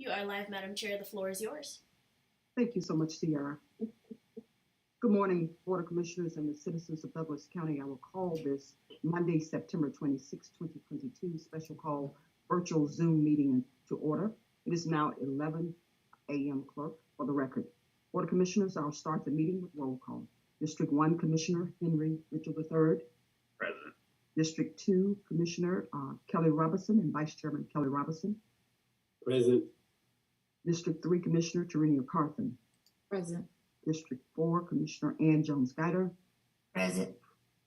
You are live, Madam Chair. The floor is yours. Thank you so much, Sierra. Good morning, Board of Commissioners and the citizens of Douglas County. I will call this Monday, September 26, 2022, special call virtual Zoom meeting to order. It is now 11 a.m. Clerk, for the record. Board of Commissioners, I'll start the meeting with roll call. District 1 Commissioner Henry Mitchell III. Present. District 2 Commissioner Kelly Robinson and Vice Chairman Kelly Robinson. Present. District 3 Commissioner Terenia Carthen. Present. District 4 Commissioner Ann Jones-Guider. Present.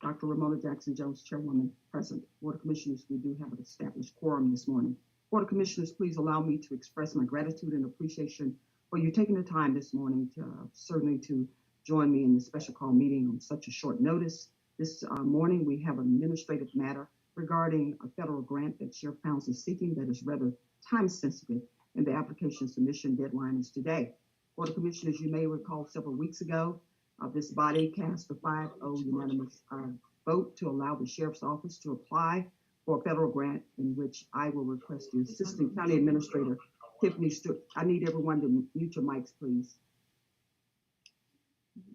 Dr. Ramona Jackson-Jones, Chairwoman, present. Board of Commissioners, we do have an established quorum this morning. Board of Commissioners, please allow me to express my gratitude and appreciation for you taking the time this morning to certainly to join me in this special call meeting on such a short notice. This morning, we have an administrative matter regarding a federal grant that Sheriff Pounds is seeking that is rather time sensitive, and the application submission deadline is today. Board of Commissioners, you may recall several weeks ago, this body cast a 5-0 unanimous vote to allow the Sheriff's Office to apply for a federal grant in which I will request the Assistant County Administrator, Tiffany Stewart. I need everyone to mute your mics, please.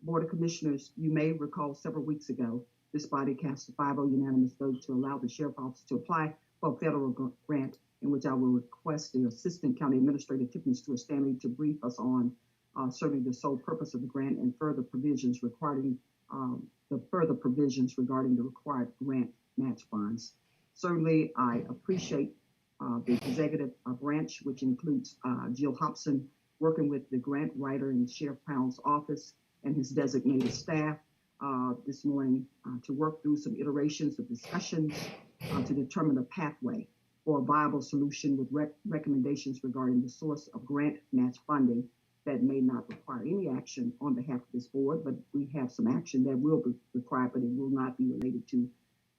Board of Commissioners, you may recall several weeks ago, this body cast a 5-0 unanimous vote to allow the Sheriff's Office to apply for a federal grant in which I will request the Assistant County Administrator, Tiffany Stewart Stanley, to brief us on certainly the sole purpose of the grant and further provisions regarding the required grant match funds. Certainly, I appreciate the executive branch, which includes Jill Hobson, working with the grant writer in Sheriff Pound's office and his designated staff this morning to work through some iterations of discussions to determine a pathway for a viable solution with recommendations regarding the source of grant match funding that may not require any action on behalf of this board, but we have some action that will be required, but it will not be related to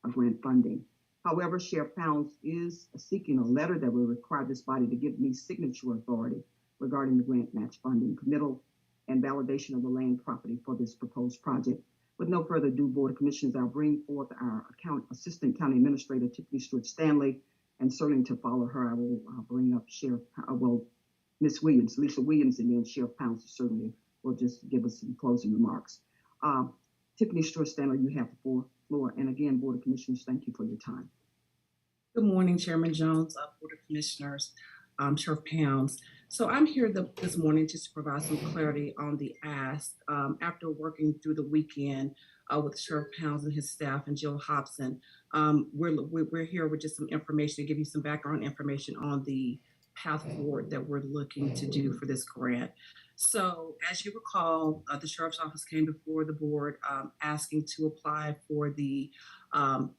grant funding. However, Sheriff Pounds is seeking a letter that will require this body to give me signature authority regarding the grant match funding, committal, and validation of the land property for this proposed project. With no further ado, Board of Commissioners, I'll bring forth our Assistant County Administrator, Tiffany Stewart Stanley, and certainly to follow her, I will bring up Ms. Williams, Lisa Williams, and then Sheriff Pounds certainly will just give us some closing remarks. Tiffany Stewart Stanley, you have the floor. And again, Board of Commissioners, thank you for your time. Good morning, Chairman Jones, Board of Commissioners, Sheriff Pounds. So I'm here this morning just to provide some clarity on the ask. After working through the weekend with Sheriff Pounds and his staff and Jill Hobson, we're here with just some information to give you some background information on the path forward that we're looking to do for this grant. So as you recall, the Sheriff's Office came before the board asking to apply for the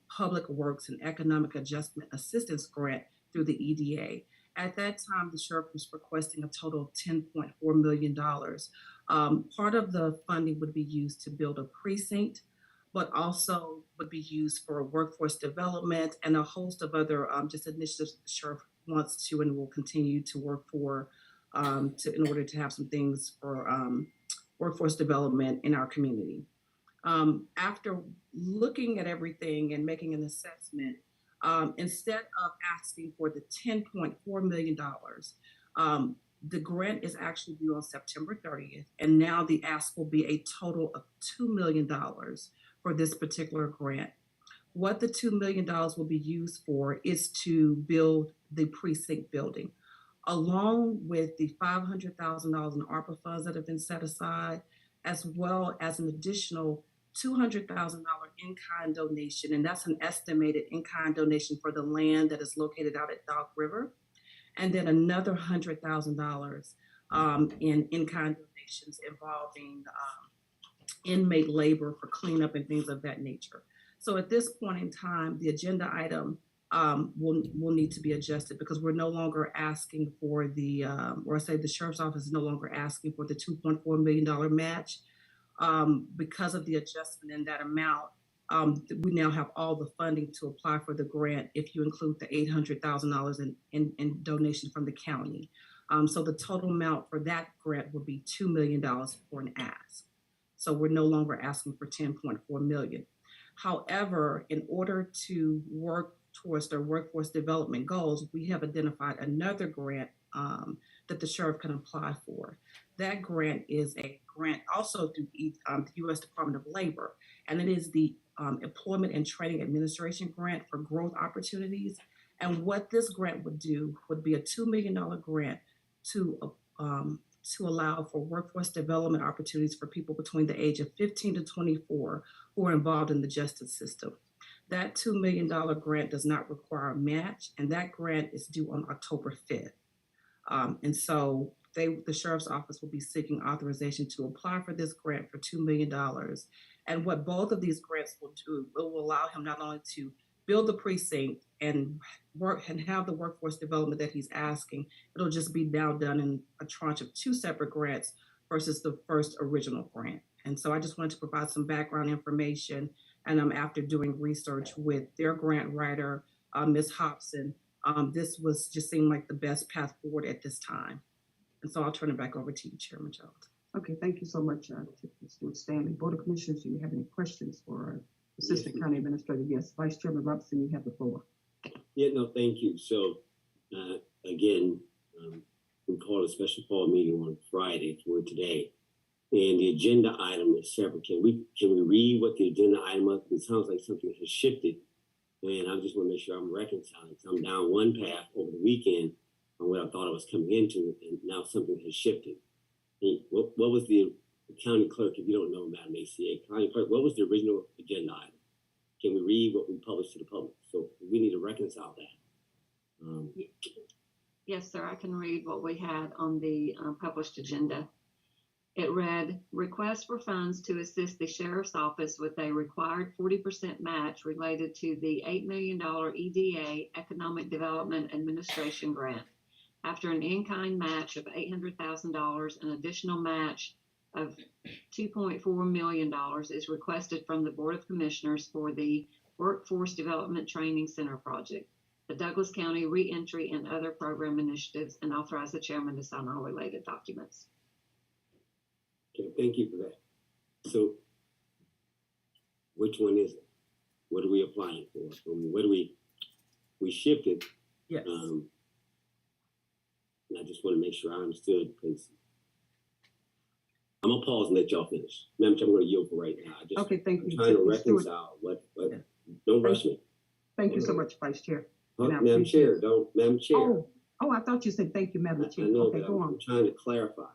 Public Works and Economic Adjustment Assistance Grant through the EDA. At that time, the Sheriff was requesting a total of $10.4 million. Part of the funding would be used to build a precinct, but also would be used for workforce development and a host of other just initiatives the Sheriff wants to and will continue to work for in order to have some things for workforce development in our community. After looking at everything and making an assessment, instead of asking for the $10.4 million, the grant is actually due on September 30th, and now the ask will be a total of $2 million for this particular grant. What the $2 million will be used for is to build the precinct building, along with the $500,000 in ARPA funds that have been set aside, as well as an additional $200,000 in-kind donation, and that's an estimated in-kind donation for the land that is located out at Dog River, and then another $100,000 in in-kind donations involving inmate labor for cleanup and things of that nature. So at this point in time, the agenda item will need to be adjusted because we're no longer asking for the Sheriff's Office is no longer asking for the $2.4 million match. Because of the adjustment in that amount, we now have all the funding to apply for the grant if you include the $800,000 in donation from the county. So the total amount for that grant would be $2 million for an ask. So we're no longer asking for $10.4 million. However, in order to work towards their workforce development goals, we have identified another grant that the sheriff can apply for. That grant is a grant also through the U.S. Department of Labor, and it is the Employment and Training Administration Grant for Growth Opportunities. And what this grant would do would be a $2 million grant to allow for workforce development opportunities for people between the age of 15 to 24 who are involved in the justice system. That $2 million grant does not require a match, and that grant is due on October 5th. And so the sheriff's office will be seeking authorization to apply for this grant for $2 million. And what both of these grants will do, it will allow him not only to build the precinct and work and have the workforce development that he's asking, it'll just be now done in a tranche of 2 separate grants versus the first original grant. And so I just wanted to provide some background information. And after doing research with their grant writer, Ms. Hobson, this was just seemed like the best path forward at this time. And so I'll turn it back over to you, Chairman Jones. Okay, thank you so much, Stewart Stanley. Board of Commissioners, do you have any questions for Assistant County Administrator? Yes, Vice Chairman Robinson, you have the floor. Yeah, no, thank you. So, again, we called a special call meeting on Friday for today, and the agenda item is separate. Can we read what the agenda item is? It sounds like something has shifted, and I just want to make sure I'm reconciling. So I'm down one path over the weekend on what I thought I was coming into, and now something has shifted. And what was the county clerk, if you don't know, Madam ACA, county clerk, what was the original agenda item? Can we read what we published to the public? So we need to reconcile that. Yes, sir. I can read what we had on the published agenda. It read, request for funds to assist the Sheriff's Office with a required 40% match related to the $8 million EDA Economic Development Administration Grant. After an in-kind match of $800,000, an additional match of $2.4 million is requested from the Board of Commissioners for the Workforce Development Training Center project, the Douglas County Reentry and other program initiatives, and authorize the chairman to sign all related documents. Okay, thank you for that. So, which one is it? What are we applying for? I mean, what do we shifted? Yes. And I just want to make sure I understood, because I'm gonna pause and let y'all finish. Madam Chair, I'm going to yield for right now. Okay, thank you. I'm trying to reconcile what. Yeah. Don't rush me. Thank you so much, Vice Chair. Madam Chair, Madam Chair. Oh, I thought you said thank you, Madam Chair. I know, okay, but go on. I'm trying to clarify.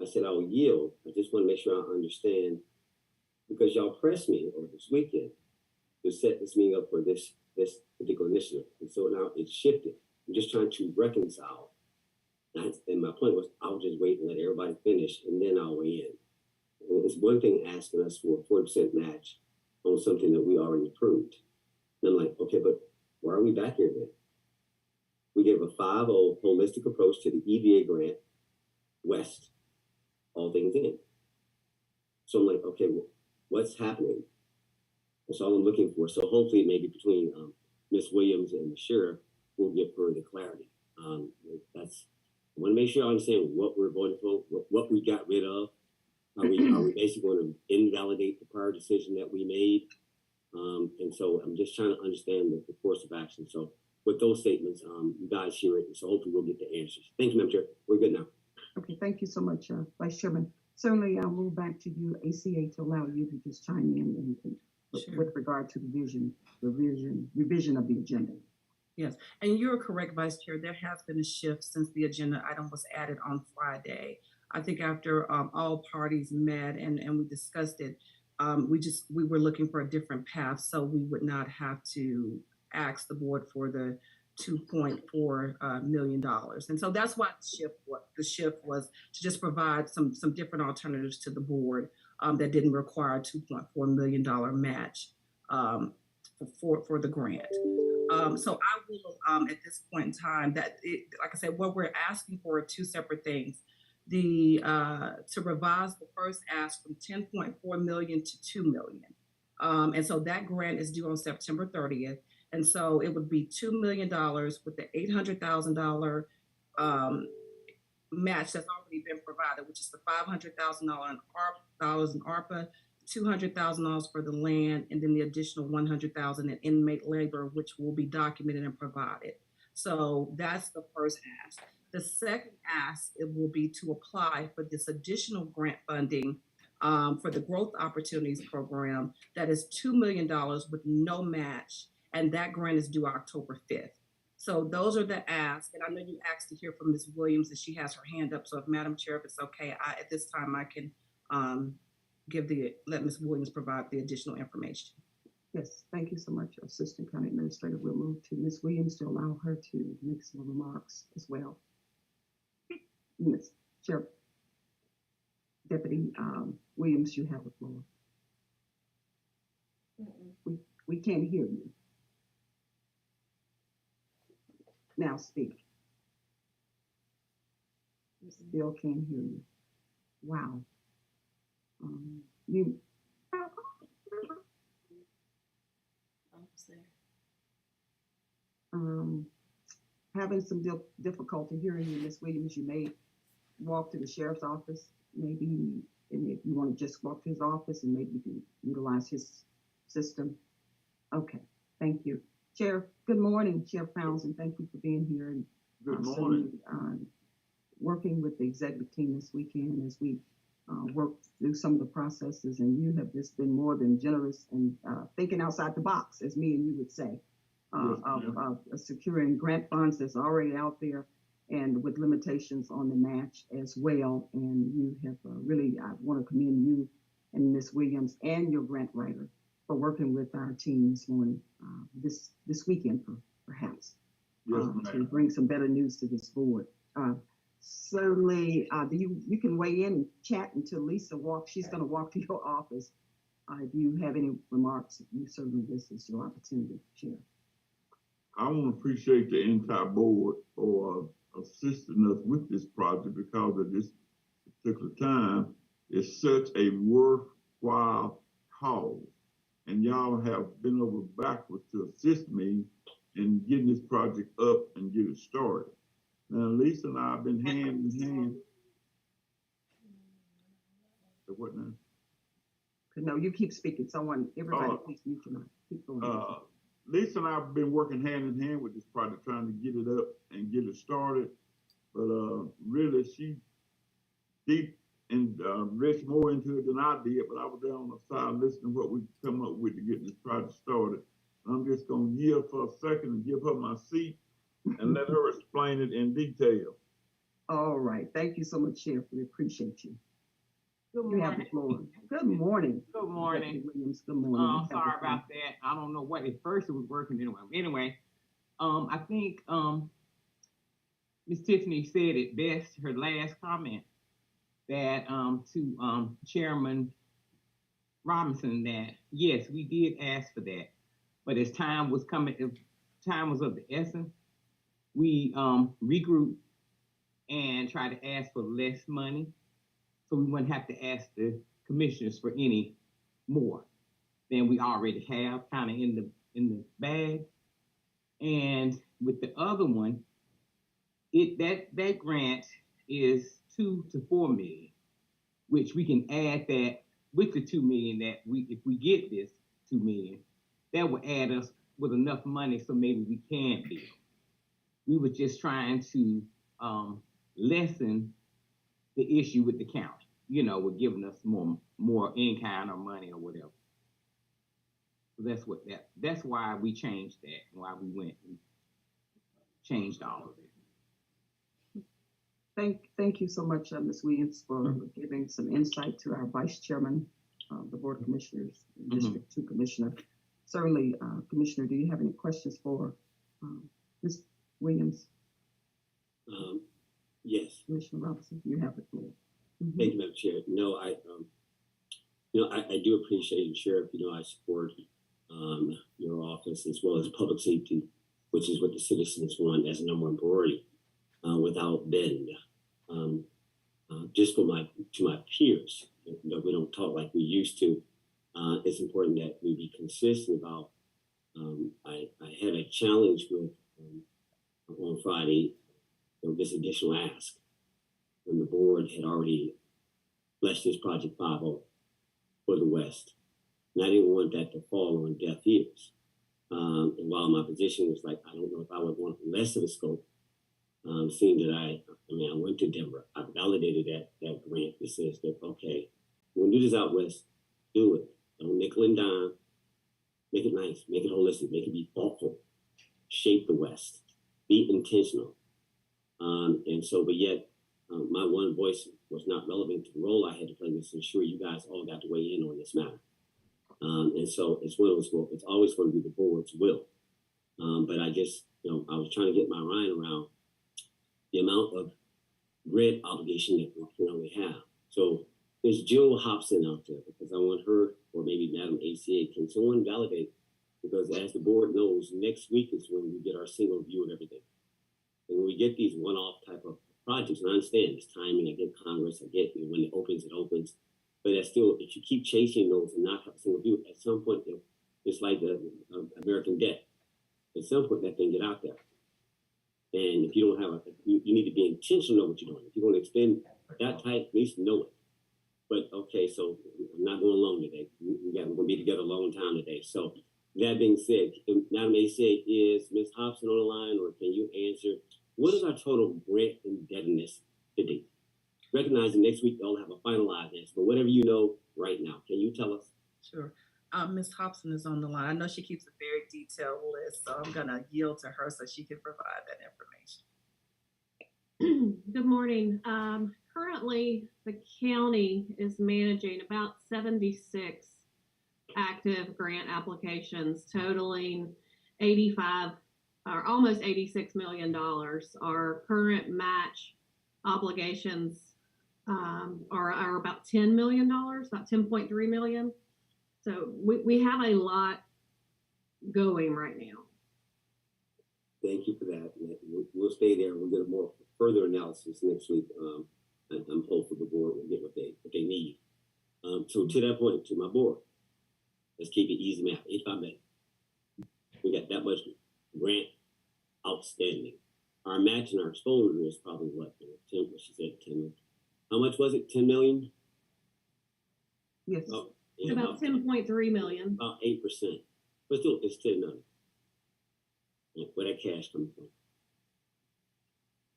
I said I will yield. I just want to make sure I understand, because y'all pressed me over this weekend to set this meeting up for this particular initiative, and so now it's shifted. I'm just trying to reconcile. And my point was, I'll just wait and let everybody finish, and then I'll weigh in. And it's one thing asking us for a 40% match on something that we already approved. And I'm like, okay, but why are we back here then? We gave a 5-0 holistic approach to the EDA grant, West, all things in. So I'm like, okay, well, what's happening? That's all I'm looking for. So hopefully maybe between Ms. Williams and the sheriff, we'll get further clarity. I want to make sure I understand what we're voting for, what we got rid of. Are we basically going to invalidate the prior decision that we made? And so I'm just trying to understand the course of action. So with those statements, you guys hear it, and so hopefully we'll get the answers. Thank you, Madam Chair. We're good now. Okay, thank you so much, Vice Chairman. Certainly, I'll move back to you, ACA, to allow you to just chime in with regard to the revision of the agenda. Yes, and you're correct, Vice Chair. There has been a shift since the agenda item was added on Friday. I think after all parties met and we discussed it, we were looking for a different path, so we would not have to ask the board for the $2.4 million. And so that's why the shift was to just provide some different alternatives to the board that didn't require a $2.4 million match for the grant. So I will, at this point in time, like I said, what we're asking for are 2 separate things. To revise the first ask from 10.4 million to 2 million. And so that grant is due on September 30th. And so it would be $2 million with the $800,000 match that's already been provided, which is the $500,000 in ARPA, $200,000 for the land, and then the additional $100,000 in inmate labor, which will be documented and provided. So that's the first ask. The second ask, it will be to apply for this additional grant funding for the Growth Opportunities Program that is $2 million with no match, and that grant is due October 5th. So those are the asks, and I know you asked to hear from Ms. Williams, and she has her hand up. So if Madam Chair, if it's okay, at this time I can let Ms. Williams provide the additional information. Yes, thank you so much, Assistant County Administrator. We'll move to Ms. Williams to allow her to make some remarks as well. Ms. Chair, Deputy Williams, you have the floor. We can't hear you. Now speak. Still can't hear you. Wow. You. Having some difficulty hearing you, Ms. Williams. You may walk to the sheriff's office, maybe, and if you want to just walk to his office and maybe you can utilize his system. Okay, thank you. Sheriff, good morning, Sheriff Pounds, and thank you for being here. And good morning. Working with the executive team this weekend as we work through some of the processes, and you have just been more than generous and thinking outside the box, as me and you would say, of securing grant funds that's already out there and with limitations on the match as well. And you have really, I want to commend you and Ms. Williams and your grant writer for working with our team this morning, this weekend, perhaps, to bring some better news to this board. Certainly, you can weigh in and chat until Lisa walks. She's going to walk to your office. If you have any remarks, you certainly, this is your opportunity to share. I want to appreciate the entire board for assisting us with this project, because at this particular time, it's such a worthwhile cause. And y'all have been over backwards to assist me in getting this project up and get it started. Now, Lisa and I have been hand in hand. So what now? No, you keep speaking. Everybody, please mute your mic. Keep going. Lisa and I have been working hand in hand with this project, trying to get it up and get it started. But really, she deep and reached more into it than I did. But I was there on the side listening to what we come up with to get this project started. I'm just going to yield for a second and give her my seat and let her explain it in detail. All right. Thank you so much, Sheriff. We appreciate you. Good morning. You have the floor. Good morning. Good morning. Williams, good morning. Sorry about that. I don't know what. At first it was working anyway. I think Ms. Tiffany said it best, her last comment, that to Chairman Robinson, that yes, we did ask for that, but as time was coming, if time was of the essence, we regrouped and tried to ask for less money, so we wouldn't have to ask the commissioners for any more than we already have, kind of in the bag. And with the other one, that grant is $2 to $4 million, which we can add that with the $2 million that if we get this $2 million, that will add us with enough money so maybe we can build. We were just trying to lessen the issue with the county, with giving us more in-kind or money or whatever. So that's why we changed that, and why we went and changed all of it. Thank you so much, Ms. Williams, for giving some insight to our Vice Chairman of the Board of Commissioners, District 2 Commissioner. Certainly, Commissioner, do you have any questions for Ms. Williams? Yes. Commissioner Robinson, you have the floor. Thank you, Madam Chair. No, I do appreciate you, Sheriff. I support your office as well as public safety, which is what the citizens want as a number one priority, without bend. Just to my peers, we don't talk like we used to. It's important that we be consistent about. I had a challenge with on Friday, this additional ask, when the board had already blessed this project 5-0 for the West. And I didn't want that to fall on deaf ears. And while my position was like, I don't know if I would want less of the scope, seeing that I went to Denver. I validated that grant that says that, okay, we're gonna do this out west, do it. Don't nickel and dime. Make it nice, make it holistic, make it be thoughtful, shape the West, be intentional. And so, but yet, my one voice was not relevant to the role I had to play to ensure you guys all got to weigh in on this matter. And so it's one of those, it's always going to be the board's will. But I just, I was trying to get my mind around the amount of grant obligation that we have. So there's Jill Hobson out there, because I want her, or maybe Madam ACA, can someone validate? Because as the board knows, next week is when we get our single view of everything. And when we get these one-off type of projects, and I understand it's timing, I get Congress, I get when it opens. But that's still, if you keep chasing those and not have a single view, at some point, it's like the American debt. At some point, that thing get out there. And if you don't have you need to be intentional what you're doing. If you're going to expend that type, at least know it. But okay, so I'm not going alone today. We're going to be together a long time today. So that being said, Madam ACA, is Ms. Hobson on the line, or can you answer, what is our total grant indebtedness to date? Recognizing next week they'll have a finalized answer, but whatever you know right now, can you tell us? Sure. Ms. Hobson is on the line. I know she keeps a very detailed list, so I'm going to yield to her so she can provide that information. Good morning. Currently, the county is managing about 76 active grant applications totaling 85 or almost $86 million. Our current match obligations are about $10 million, about $10.3 million. So we have a lot going right now. Thank you for that. We'll stay there. We'll get a more further analysis next week. I'm hopeful the board will get what they need. So to that point, to my board, let's keep it easy, math. 85 million. We got that much grant outstanding. Our match and our exposure is probably what? 10. What she said, 10 million. How much was it? 10 million. Yes. Yeah, about 10.3 million. About 8%. But still, it's 10 million. Where that cash comes from.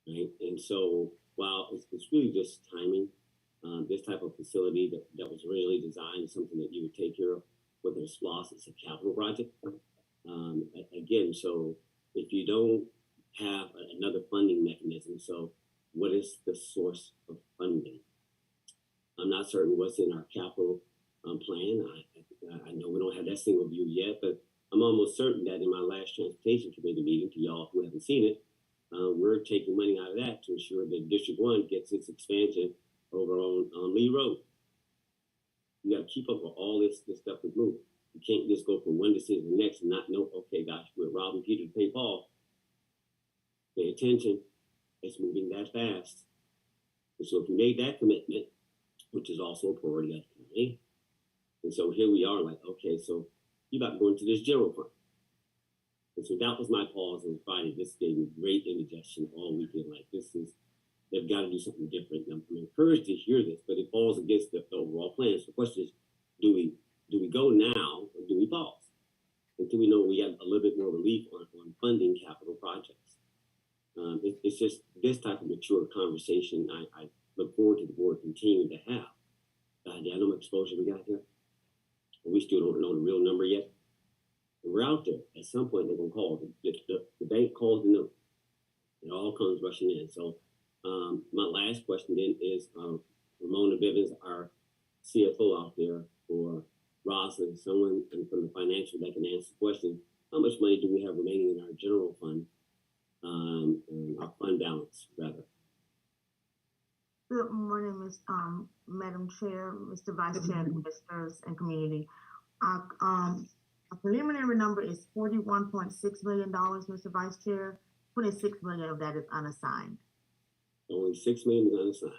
Right? And so, while it's really just timing, this type of facility that was originally designed is something that you would take care of, whether it's SPLOST, it's a capital project. Again, so if you don't have another funding mechanism, so what is the source of funding? I'm not certain what's in our capital plan. I know we don't have that single view yet, but I'm almost certain that in my last transportation committee meeting, to y'all who haven't seen it, we're taking money out of that to ensure that District 1 gets its expansion over on Lee Road. You got to keep up with all this stuff that's moving. You can't just go from one decision to the next and not know, okay, gosh, we're robbing Peter to pay Paul. Pay attention. It's moving that fast. And so if we made that commitment, which is also a priority of the county, and so here we are like, okay, so you about to go into this general fund. And so that was my pause on Friday. This gave me great indigestion all weekend. Like, they've got to do something different. And I'm encouraged to hear this, but it falls against the overall plan. So the question is, do we go now or do we pause until we know we have a little bit more relief on funding capital projects? It's just this type of mature conversation I look forward to the board continuing to have. Do I know what exposure we got here? We still don't know the real number yet. And we're out there. At some point, they're going to call. The bank calls the number. It all comes rushing in. So my last question then is Ramona Bivens, our CFO out there, or Rosalind, someone from the financial that can answer the question, how much money do we have remaining in our general fund, our fund balance, rather? Good morning, Madam Chair, Mr. Vice Chair, Commissioners, and Community. A preliminary number is $41.6 million, Mr. Vice Chair. 26 million of that is unassigned. Only 6 million is unassigned.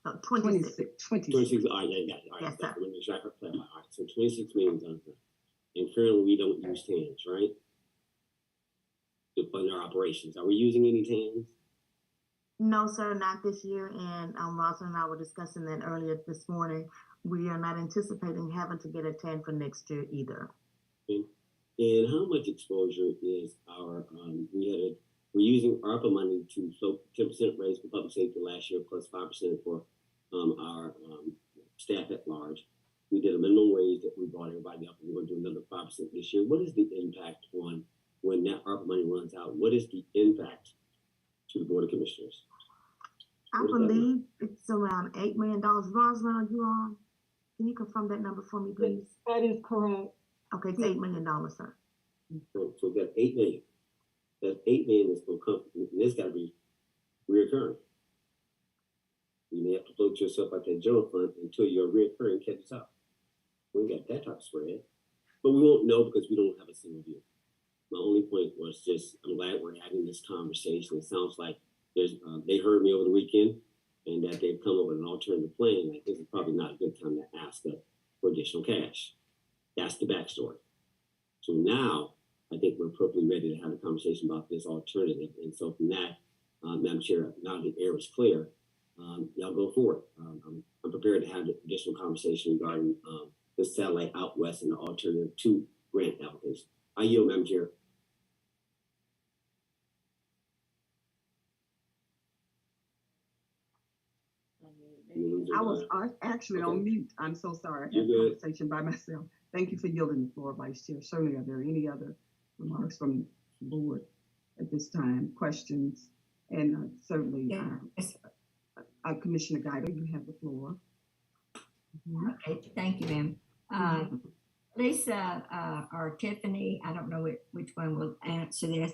No, 26. 26. All right, yeah, got it. All right, Yes, sir. Let me make sure I can clarify. All right, so 26 million is unassigned. And currently we don't use TANs, right? To fund our operations. Are we using any TANs? No, sir, not this year. And Rosalind and I were discussing that earlier this morning. We are not anticipating having to get a TAN for next year either. Okay. And how much exposure is our, we had we're using ARPA money to float 10% raise for public safety last year, plus 5% for our staff at large. We did a minimum wage that we brought everybody up, and we're going to do another 5% this year. What is the impact on when that ARPA money runs out? What is the impact to the Board of Commissioners? I believe it's around $8 million. Rosalind, are you on? Can you confirm that number for me, please? That is correct. Okay, it's $8 million, sir. So we've got $8 million. That $8 million is going to come, and it's got to be reoccurring. You may have to float yourself out that general fund until your reoccurring catches up. We ain't got that type of spread, but we won't know because we don't have a single view. My only point was just, I'm glad we're having this conversation. It sounds like they heard me over the weekend and that they've come up with an alternative plan. Like, this is probably not a good time to ask for additional cash. That's the backstory. So now I think we're appropriately ready to have a conversation about this alternative. And so from that, Madam Chair, now the air is clear, y'all go for it. I'm prepared to have the additional conversation regarding the satellite out west and the alternative to grant application. I yield, Madam Chair. I was actually on mute. I'm so sorry. I had a conversation by myself. Thank you for yielding the floor, Vice Chair. Certainly, are there any other remarks from the board at this time? Questions? And certainly, Commissioner Guider, you have the floor. Okay, thank you, ma'am. Lisa or Tiffany, I don't know which one will answer this.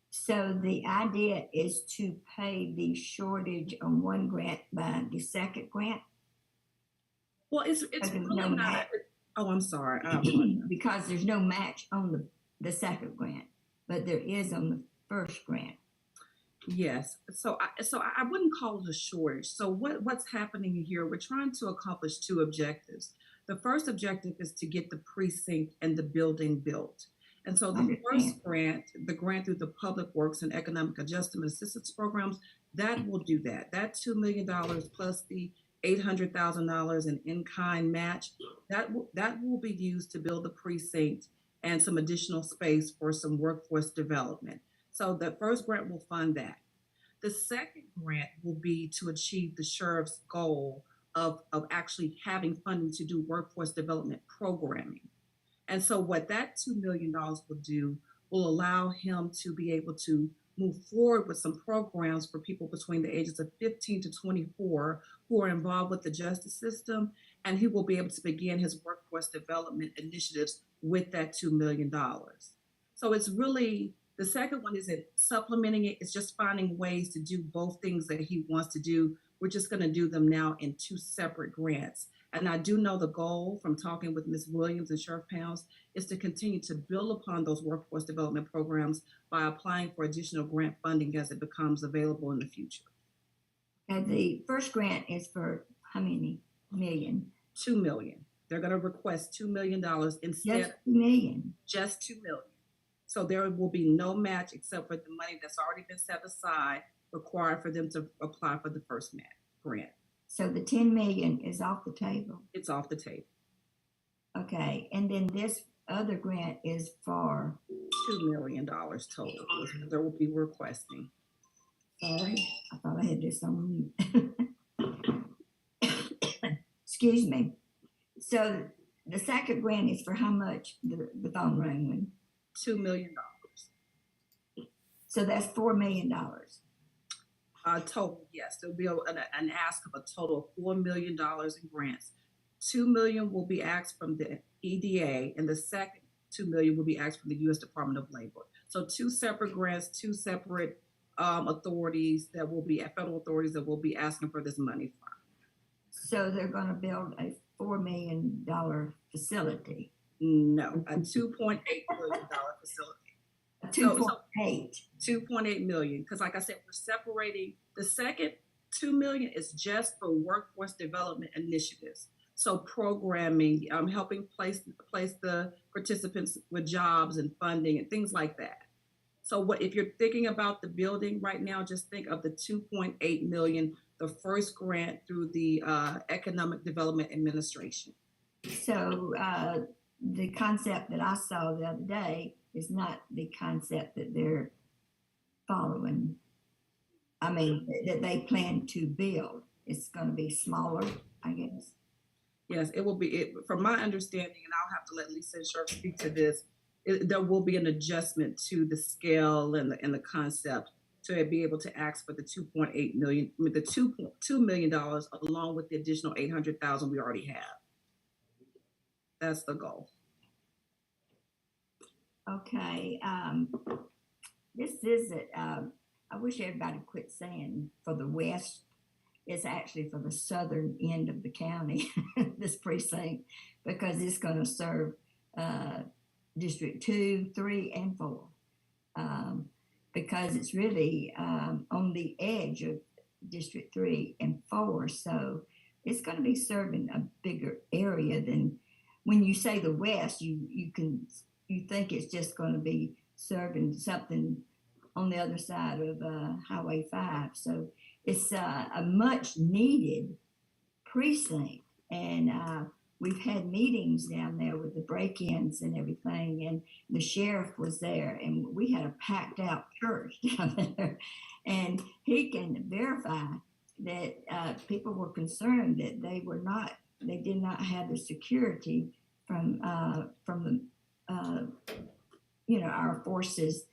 So the idea is to pay the shortage on one grant by the second grant? Well, it's really no not. Oh, I'm sorry. Because there's no match on the second grant, but there is on the first grant. Yes. So I wouldn't call it a shortage. So what's happening here? We're trying to accomplish two objectives. The first objective is to get the precinct and the building built. And so the first grant, the grant through the Public Works and Economic Adjustment Assistance Programs, that will do that. That $2 million plus the $800,000 in in-kind match, that will be used to build the precinct and some additional space for some workforce development. So the first grant will fund that. The second grant will be to achieve the sheriff's goal of actually having funding to do workforce development programming. And so what that $2 million will do will allow him to be able to move forward with some programs for people between the ages of 15 to 24 who are involved with the justice system. And he will be able to begin his workforce development initiatives with that $2 million. So it's really, the second one isn't supplementing it. It's just finding ways to do both things that he wants to do. We're just going to do them now in two separate grants. And I do know the goal from talking with Ms. Williams and Sheriff Pounds is to continue to build upon those workforce development programs by applying for additional grant funding as it becomes available in the future. And the first grant is for how many million? $2 million. They're going to request $2 million instead. Just $2 million. Just $2 million. So there will be no match except for the money that's already been set aside required for them to apply for the first grant. So the $10 million is off the table? It's off the table. Okay, and then this other grant is for? $2 million total. They will be requesting. Sorry, I thought I had this on mute. Excuse me. So the second grant is for how much? The phone rang when? $2 million. So that's $4 million. Total, yes. There'll be an ask of a total of $4 million in grants. $2 million will be asked from the EDA, and the second $2 million will be asked from the U.S. Department of Labor. So two separate grants, two separate authorities that will be federal authorities that will be asking for this money from. So they're going to build a $4 million facility. No, a $2.8 million facility. 2.8. 2.8 million. Because like I said, we're separating the second 2 million is just for workforce development initiatives. So programming, helping place the participants with jobs and funding and things like that. So what if you're thinking about the building right now, just think of the 2.8 million, the first grant through the Economic Development Administration. So the concept that I saw the other day is not the concept that they're following? I mean, that they plan to build. It's going to be smaller, I guess. Yes, it will be. From my understanding, and I'll have to let Lisa and Sheriff speak to this. There will be an adjustment to the scale and the concept to be able to ask for the 2.8 million, the $2 million, along with the additional 800,000 we already have. That's the goal. Okay. This is it. I wish everybody quit saying for the West. It's actually for the southern end of the county, this precinct, because it's going to serve District 2, 3, and 4, because it's really on the edge of District 3 and 4. So it's going to be serving a bigger area than when you say the West, you think it's just going to be serving something on the other side of Highway 5. So it's a much needed precinct. And we've had meetings down there with the break-ins and everything. And the sheriff was there and we had a packed out church down there. And he can verify that people were concerned that they did not have the security from the, our forces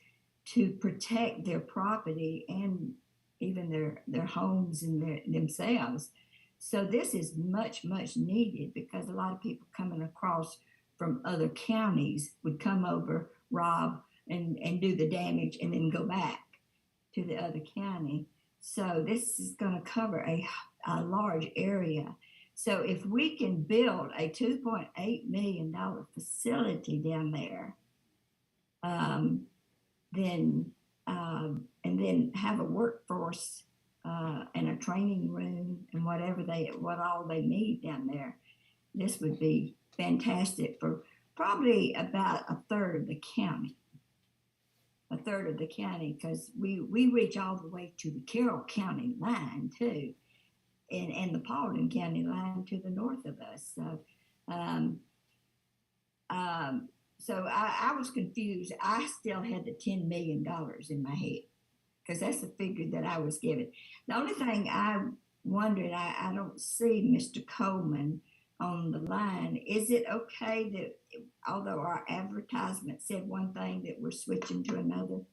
to protect their property and even their homes and themselves. So this is much, much needed because a lot of people coming across from other counties would come over, rob, and do the damage and then go back to the other county. So this is going to cover a large area. So if we can build a $2.8 million facility down there, and then have a workforce and a training room and what all they need down there, this would be fantastic for probably about a third of the county. Because we reach all the way to the Carroll County line too, and the Paulding County line to the north of us. So I was confused. I still had the $10 million in my head because that's the figure that I was given. The only thing I wondered, I don't see Mr. Coleman on the line. Is it okay that although our advertisement said one thing that we're switching to another?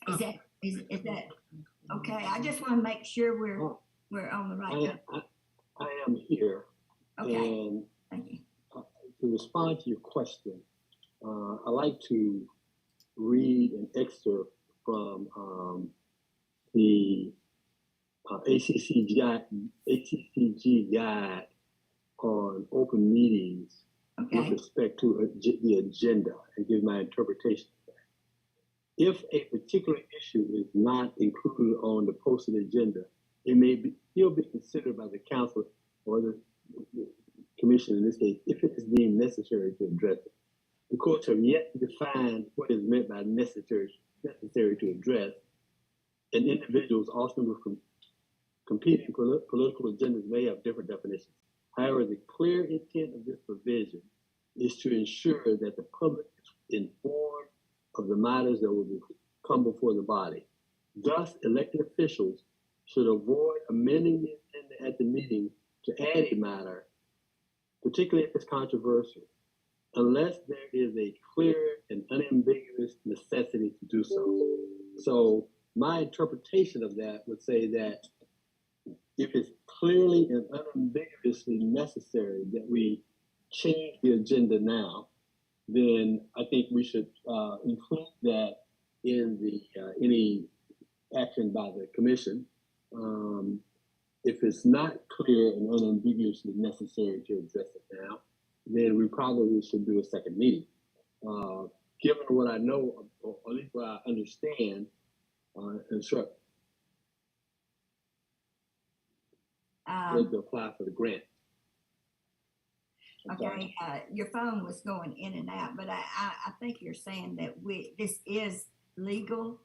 Is that okay? I just want to make sure we're on the right. I am here. Okay. And thank you. To respond to your question, I like to read an excerpt from the ACCG guide on open meetings with respect to the agenda and give my interpretation of that. If a particular issue is not included on the posted agenda, it may still be considered by the council or the commission in this case, if it is deemed necessary to address it. The courts have yet to define what is meant by necessary to address, and individuals also with competing political agendas may have different definitions. However, the clear intent of this provision is to ensure that the public is informed of the matters that will come before the body. Thus, elected officials should avoid amending the agenda at the meeting to add a matter, particularly if it's controversial, unless there is a clear and unambiguous necessity to do so. So my interpretation of that would say that if it's clearly and unambiguously necessary that we change the agenda now, then I think we should include that in the any action by the commission. If it's not clear and unambiguously necessary to address it now, then we probably should do a second meeting. Given what I know, or at least what I understand, and sure, to apply for the grant. Okay, your phone was going in and out, but I think you're saying that this is legal.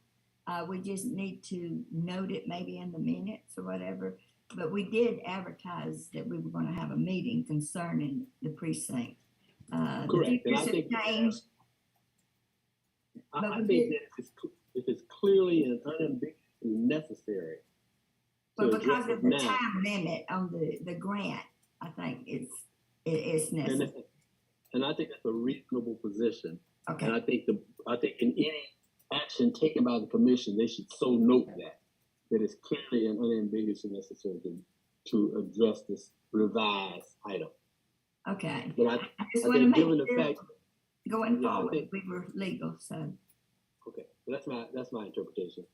We just need to note it maybe in the minutes or whatever. But we did advertise that we were going to have a meeting concerning the precinct. Correct. The figures have changed. But I we think did- that if it's clearly and unambiguously necessary But to because address of it the now, time limit on the grant, I think it's necessary. and I think that's a reasonable position. And Okay, I think in any action taken by the commission, they should so note that it's clearly and unambiguously necessary to address this revised item. okay. But I just I want to think make given the sure fact, going Yeah, I forward, think- we were legal, so. okay, well, that's my interpretation.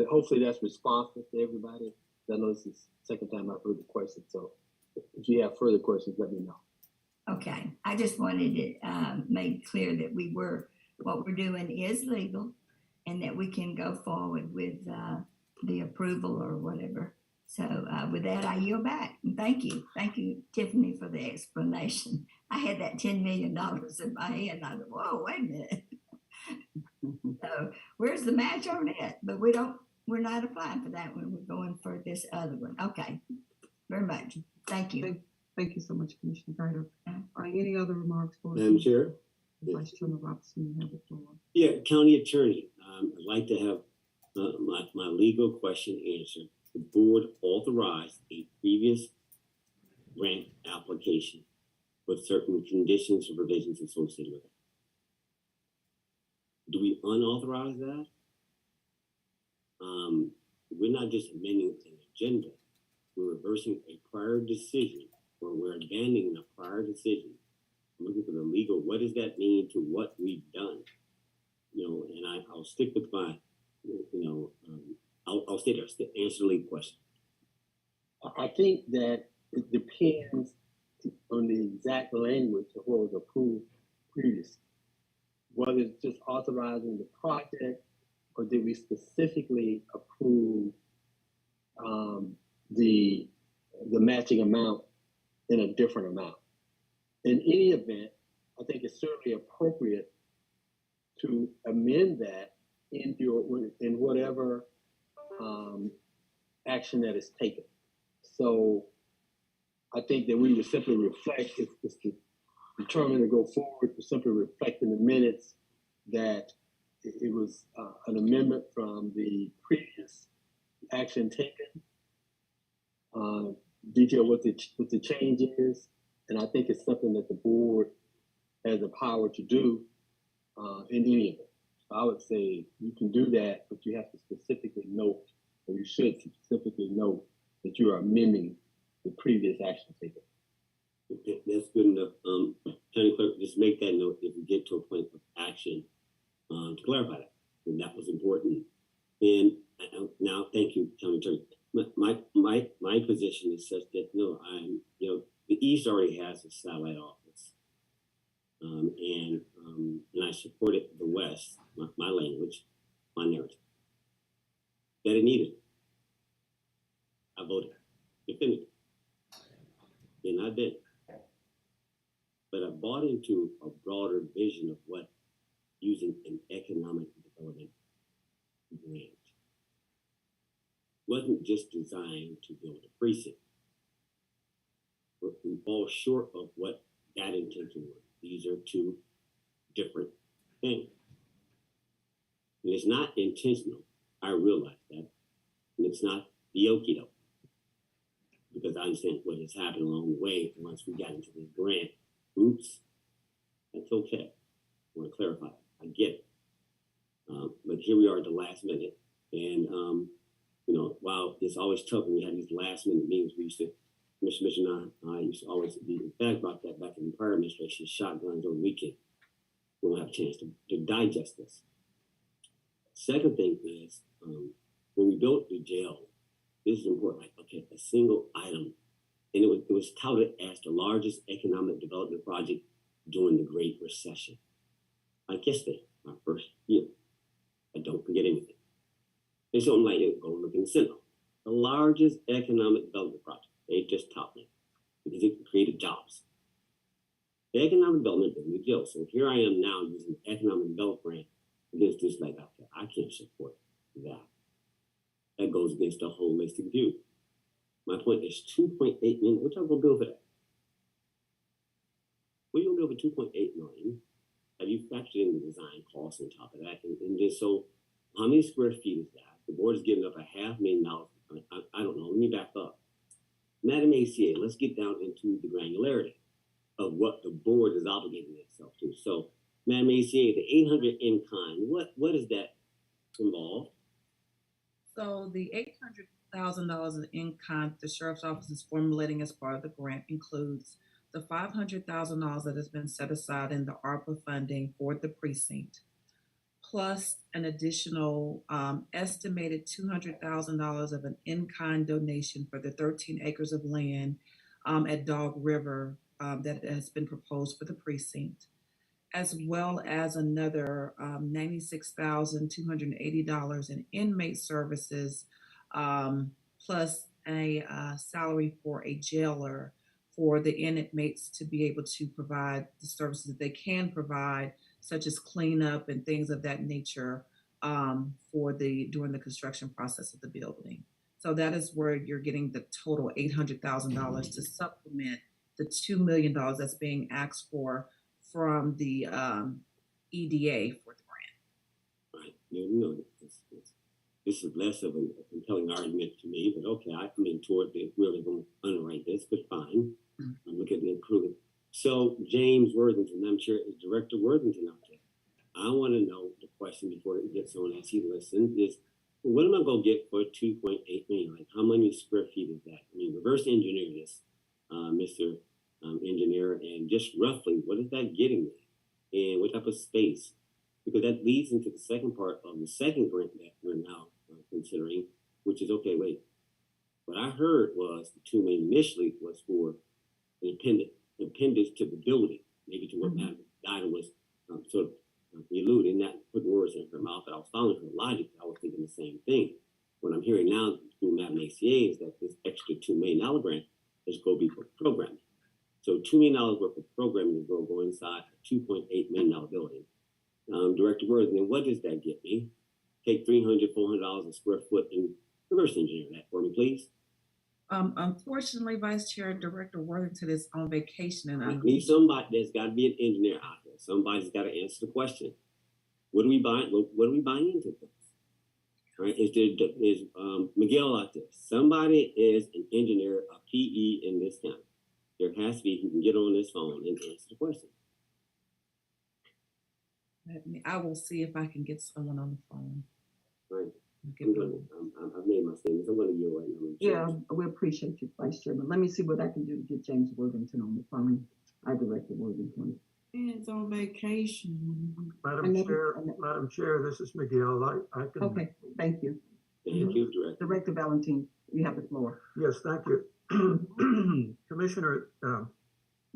Hopefully that's responsive to everybody. I know this is the second time I've heard the question, so if you have further questions, let me know. Okay, I just wanted it made clear that what we're doing is legal and that we can go forward with the approval or whatever. So with that, I yield back. And thank you. Thank you, Tiffany, for the explanation. I had that $10 million in my head and I thought, whoa, wait a minute. So where's the match on it? But we're not applying for that one. We're going for this other one. Okay, very much. Thank you. Thank you so much, Commissioner Greider. Are there any other remarks for us? Madam Chair? Vice Chairman Robinson, you have the floor. Yeah, County Attorney, I'd like to have my legal question answered. The board authorized a previous grant application with certain conditions or provisions associated with it. Do we unauthorize that? We're not just amending an agenda. We're reversing a prior decision, or we're abandoning a prior decision. I'm looking for the legal. What does that mean to what we've done? And I'll stick with my, I'll stay there. Answer the legal question. I think that it depends on the exact language of what was approved previously. Whether it's just authorizing the project, or did we specifically approve the matching amount in a different amount? In any event, I think it's certainly appropriate to amend that in whatever action that is taken. So I think that we would simply reflect, if it's determined to go forward, to simply reflect in the minutes that it was an amendment from the previous action taken, detail what the change is, and I think it's something that the board has the power to do in any event. So I would say you can do that, but you have to specifically note, or you should specifically note, that you are amending the previous action taken. Okay, that's good enough. County Clerk, just make that note if we get to a point of action to clarify that. And that was important. And now, thank you, County Attorney. My position is such that the East already has a satellite office, and I supported the West, my language, my narrative, that it needed. I voted, defended it, and I did. But I bought into a broader vision of what using an economic development grant wasn't just designed to build a precinct. We fall short of what that intention was. These are two different things. And it's not intentional. I realize that. And it's not the okie doke. Because I understand what has happened along the way once we got into this grant. Oops, that's okay. I want to clarify. I get it. But here we are at the last minute. And, while it's always tough when we have these last minute meetings, we used to, Commissioner and I used to always be emphatic about that back in the prior administration, shotguns over the weekend. We don't have a chance to digest this. Second thing is, when we built the jail, this is important, like, okay, a single item. And it was touted as the largest economic development project during the Great Recession. I guessed it my first year. I don't forget anything. And so I'm like, go look in the center. The largest economic development project. They just topped it because it created jobs. The economic development building the jail. So here I am now using the economic development grant against this, like, okay, I can't support that. That goes against the holistic view. My point is 2.8 million. What y'all gonna build for that? What are you gonna build for 2.8 million have you factored in the design costs on top of that? And just so, how many square feet is that? The board is giving up $500,000. I don't know. Let me back up. Madam ACA, let's get down into the granularity of what the board is obligating itself to. So, Madam ACA, the 800 in kind, what does that involve? So the $800,000 in kind the sheriff's office is formulating as part of the grant includes the $500,000 that has been set aside in the ARPA funding for the precinct, plus an additional estimated $200,000 of an in-kind donation for the 13 acres of land at Dog River that has been proposed for the precinct, as well as another $96,280 in inmate services, plus a salary for a jailer for the inmates to be able to provide the services that they can provide, such as cleanup and things of that nature, during the construction process of the building. So that is where you're getting the total $800,000 to supplement the $2 million that's being asked for from the EDA for the grant. Right. This is less of a compelling argument to me, but okay, I come in toward it. Really going to underwrite this, but fine. I'm looking at the improvement. So James Worthington, I'm sure is Director Worthington out there. I want to know the question before it gets on as he listens is, what am I going to get for 2.8 million? Like, how many square feet is that? I mean, reverse engineer this, Mr. Engineer, and just roughly, what is that getting me? And what type of space? Because that leads into the second part of the second grant that we're now considering, which is, okay, wait. What I heard was the 2 million initially was for an appendage to the building, maybe to what Madam Dinah was sort of alluding, not putting words in her mouth, but I was following her logic. I was thinking the same thing. What I'm hearing now through Madam ACA is that this extra $2 million grant is going to be for programming. So $2 million worth of programming is going to go inside a $2.8 million building. Director Worthington, what does that get me? Take $300, $400 a square foot and reverse engineer that for me, please. Unfortunately, Vice Chair, Director Worthington is on vacation, and I need somebody. There's got to be an engineer out there. Somebody's got to answer the question. What do we buy? What do we buy into this? All right, is Miguel out there? Somebody is an engineer, a PE in this county. There has to be who can get on this phone and answer the question. I will see if I can get someone on the phone. Right. I've made my statements. I'm going to yield right now. Yeah, we appreciate you, Vice Chairman. Let me see what I can do to get James Worthington on the phone. I Director Worthington. It's on vacation. Madam Chair, this is Miguel. I can. Okay, thank you. Thank you, Director. Director Valentin, you have the floor. Yes, thank you. Commissioner,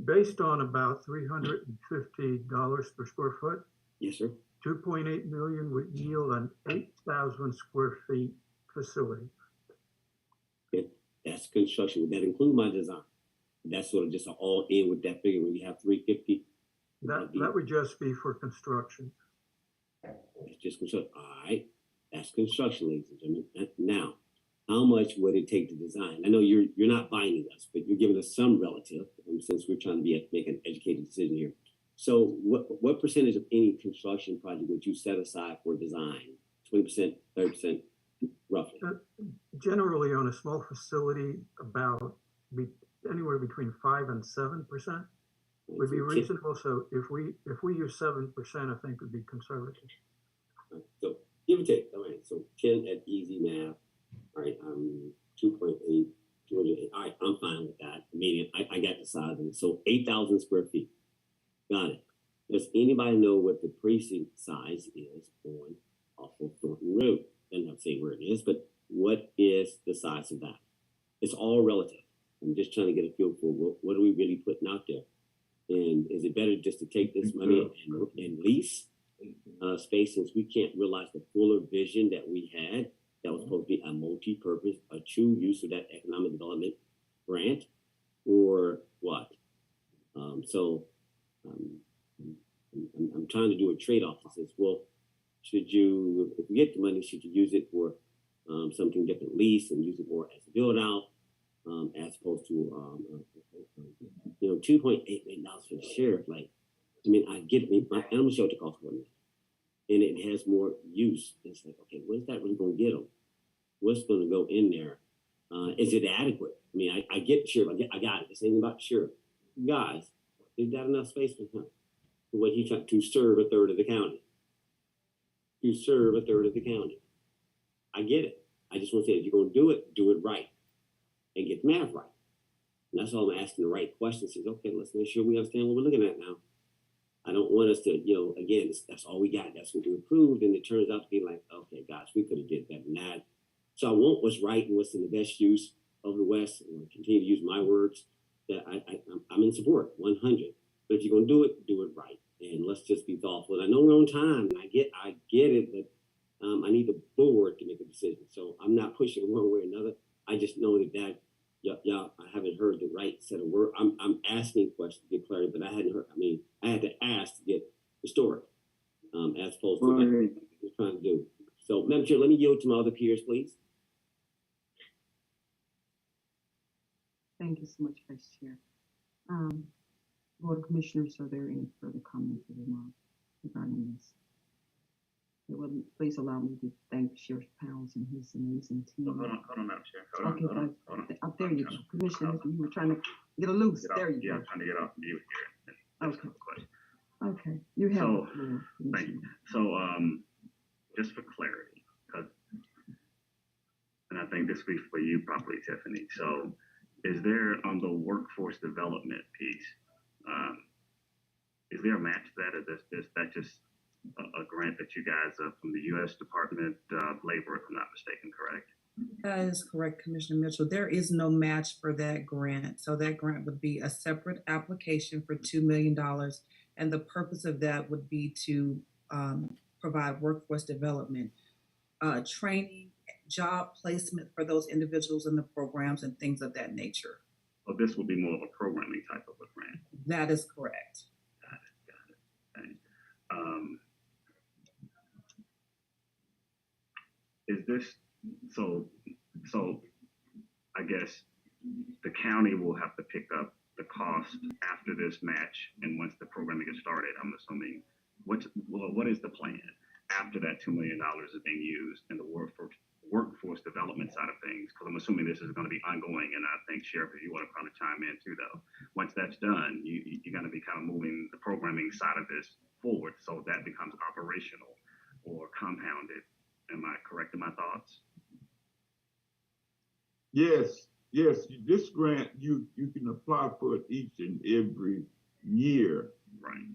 based on about $350 per square foot. Yes, sir. 2.8 million would yield an 8,000 square feet facility. That's construction. Would that include my design? That's sort of just an all in with that figure when you have 350. That would just be for construction. It's just construction. All right. That's construction, ladies and gentlemen. Now, how much would it take to design? I know you're not binding us, but you're giving us some relative, since we're trying to make an educated decision here. So what percentage of any construction project would you set aside for design? 20%, 30%, roughly? Generally, on a small facility, about anywhere between 5 and 7% would be reasonable. So if we use 7%, I think would be conservative. Right. So give or take. All right. So 10 at easy math. All right. 2.8, 208. All right. I'm fine with that. Median. I got the size of it. So 8,000 square feet. Got it. Does anybody know what the precinct size is on off of Thornton Road? I'm not saying where it is, but what is the size of that? It's all relative. I'm just trying to get a feel for what are we really putting out there? And is it better just to take this money and lease space, since we can't realize the fuller vision that we had that was supposed to be a multi-purpose, a true use of that economic development grant, or what? I'm trying to do a trade-off that says, well, if you get the money, should you use it for something different, lease, and use it more as a build-out, as opposed to $2.8 million for the sheriff? Like, I mean, I get it. My animal shelter costs more, and it has more use. It's like, okay, what is that really going to get them? What's going to go in there? Is it adequate? I mean, I get sheriff. I got it. This ain't about sheriff. Guys, is that enough space for him? For what he's trying to serve a third of the county? To serve a third of the county. I get it. I just want to say, if you're going to do it right, and get the math right. And that's all I'm asking the right questions. Is okay. Let's make sure we understand what we're looking at now. I don't want us to, again, that's all we got. That's what we approved, and it turns out to be like, okay, gosh, we could have did better than that. So I want what's right and what's in the best use of the West, and I'll continue to use my words. That I'm in support, 100. But if you're gonna do it right, and let's just be thoughtful. And I know we're on time, and I get it, but I need the board to make a decision. So I'm not pushing one way or another. I just know that y'all, I haven't heard the right set of words. I'm asking questions to get clarity, but I hadn't heard. I mean, I had to ask to get the story, as opposed to what we're trying to do. So, Madam Chair, let me yield to my other peers, please. Thank you so much, Vice Chair. Board of Commissioners, are there any further comments or remarks regarding this? Please allow me to thank Sheriff Pounds and his amazing team. Hold on, Madam Chair. Hold on. Up there you go. Commissioners, you were trying to get a loose. There you go. I'm trying to get off mute here. Okay. Okay. You have the floor. Thank you. So, just for clarity, and I think this speaks for you properly, Tiffany. So, is there on the workforce development piece, is there a match to that, or is that just a grant that you guys from the U.S. Department of Labor, if I'm not mistaken, correct? That is correct, Commissioner Mitchell. There is no match for that grant. So that grant would be a separate application for $2 million. And the purpose of that would be to provide workforce development, training, job placement for those individuals in the programs and things of that nature. So this will be more of a programming type of a grant. That is correct. Got it. Thanks. Is this so I guess the county will have to pick up the cost after this match, and once the programming gets started, I'm assuming what is the plan after that $2 million is being used in the workforce development side of things? Because I'm assuming this is going to be ongoing, and I think Sheriff, if you want to probably chime in too, though. Once that's done, you're going to be kind of moving the programming side of this forward, so that becomes operational or compounded. Am I correct in my thoughts? Yes. This grant, you can apply for it each and every year. Right.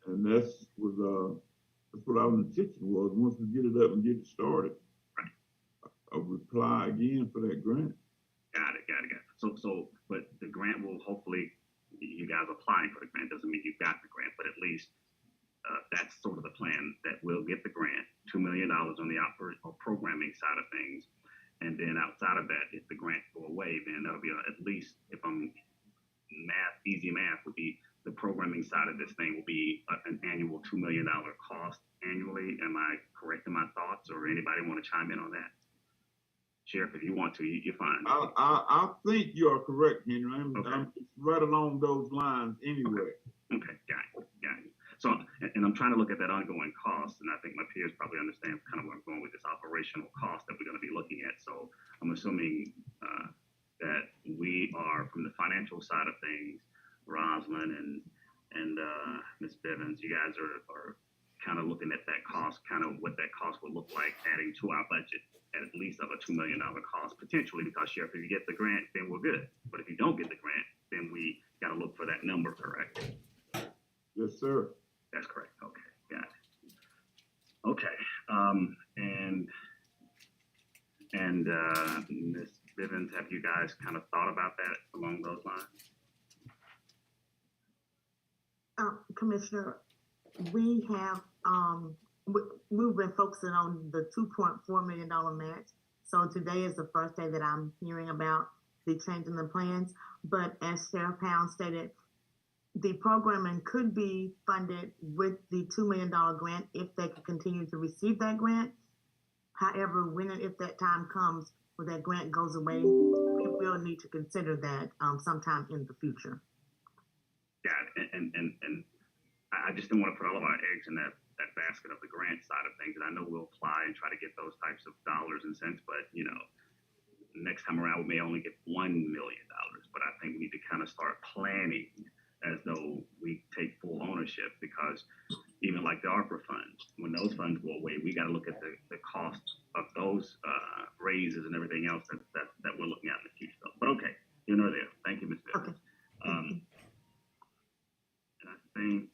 And that's what our intention was. Once we get it up and get it started, right, I'll apply again for that grant. Got it. So, but the grant will hopefully, you guys applying for the grant doesn't mean you got the grant, but at least that's sort of the plan, that we'll get the grant, $2 million on the programming side of things. And then outside of that, if the grant go away, then that'll be at least, if I'm easy math would be the programming side of this thing will be an annual $2 million cost annually. Am I correct in my thoughts, or anybody want to chime in on that? Sheriff, if you want to, you're fine. I think you are correct, Henry. I'm right along those lines anyway. Okay, got it. So, and I'm trying to look at that ongoing cost, and I think my peers probably understand kind of where I'm going with this operational cost that we're going to be looking at. So I'm assuming that we are, from the financial side of things, Rosalind and Ms. Bivens, you guys are kind of looking at that cost, kind of what that cost will look like adding to our budget at least of a $2 million cost, potentially, because Sheriff, if you get the grant, then we're good. But if you don't get the grant, then we got to look for that number, correct? Yes, sir. That's correct. Okay, got it. Okay, and Ms. Bivens, have you guys kind of thought about that along those lines? Commissioner, we have we've been focusing on the $2.4 million match. So today is the first day that I'm hearing about the change in the plans. But as Sheriff Pound stated, the programming could be funded with the $2 million grant if they could continue to receive that grant. However, when and if that time comes where that grant goes away, we will need to consider that sometime in the future. Yeah, and I just didn't want to put all of our eggs in that basket of the grant side of things. And I know we'll apply and try to get those types of dollars and cents, but next time around we may only get $1 million. But I think we need to kind of start planning as though we take full ownership, because even like the ARPA funds, when those funds go away, we got to look at the cost of those raises and everything else that we're looking at in the future. But okay, here nor there. Thank you, Ms. Evans. And I think,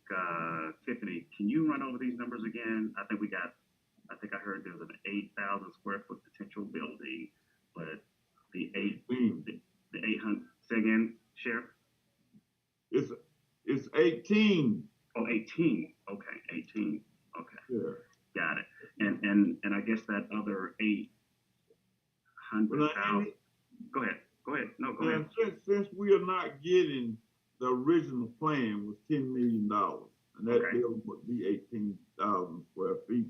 Tiffany, can you run over these numbers again? I think I heard there was an 8,000 square foot potential building, but the 800, say again, Sheriff? It's 18. Oh, 18. Okay, 18. Okay. Yeah. Got it. And I guess that other 800,000. Go ahead. No, go ahead. Since we are not getting, the original plan was $10 million, and that building would be 18,000 square feet.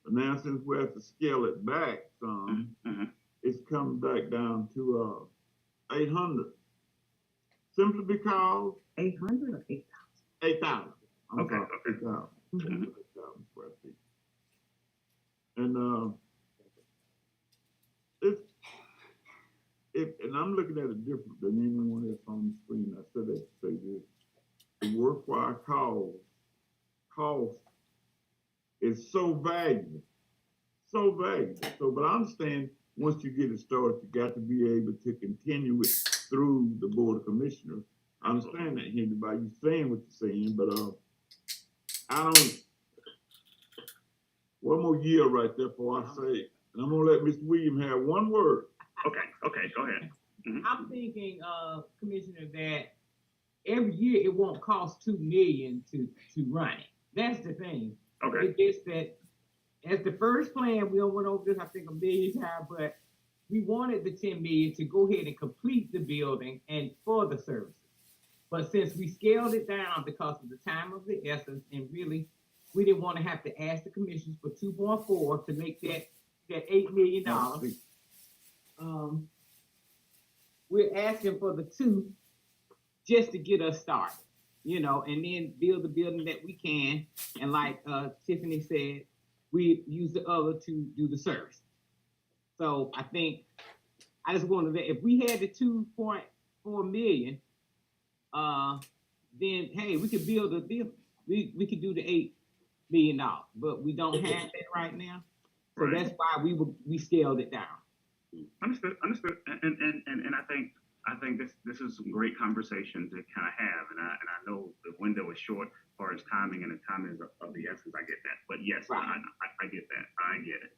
But now, since we have to scale it back some, it's come back down to 800. Simply because 800 or 8,000? 8,000. Okay. 8,000. 8,000 square feet. And and I'm looking at it different than anyone else on the screen. I said that to say this: the worthwhile cost is so valuable, so valuable. So, but I understand once you get it started, you got to be able to continue it through the Board of Commissioners. I understand that, Henry, by you saying what you're saying, but I don't. One more year right there before I say it. And I'm gonna let Mr. Williams have one word. Okay, go ahead. I'm thinking, Commissioner, that every year it won't cost $2 million to run it. That's the thing. Okay. It's just that as the first plan, we went over this, I think, a million times, but we wanted the 10 million to go ahead and complete the building and for the services. But since we scaled it down because of the time of the essence, and really, we didn't want to have to ask the commissioners for 2.4 to make that $8 million. We're asking for the 2 just to get us started, and then build the building that we can. And like Tiffany said, we use the other to do the service. So I think I just wanted that if we had the 2.4 million, then hey, we could build a building. We could do the $8 million, but we don't have that right now. So that's why we scaled it down. Understood. And I think this is some great conversation to kind of have. And I know the window is short as far as timing, and the timing is of the essence. I get that. But yes, right. I get that. I get it.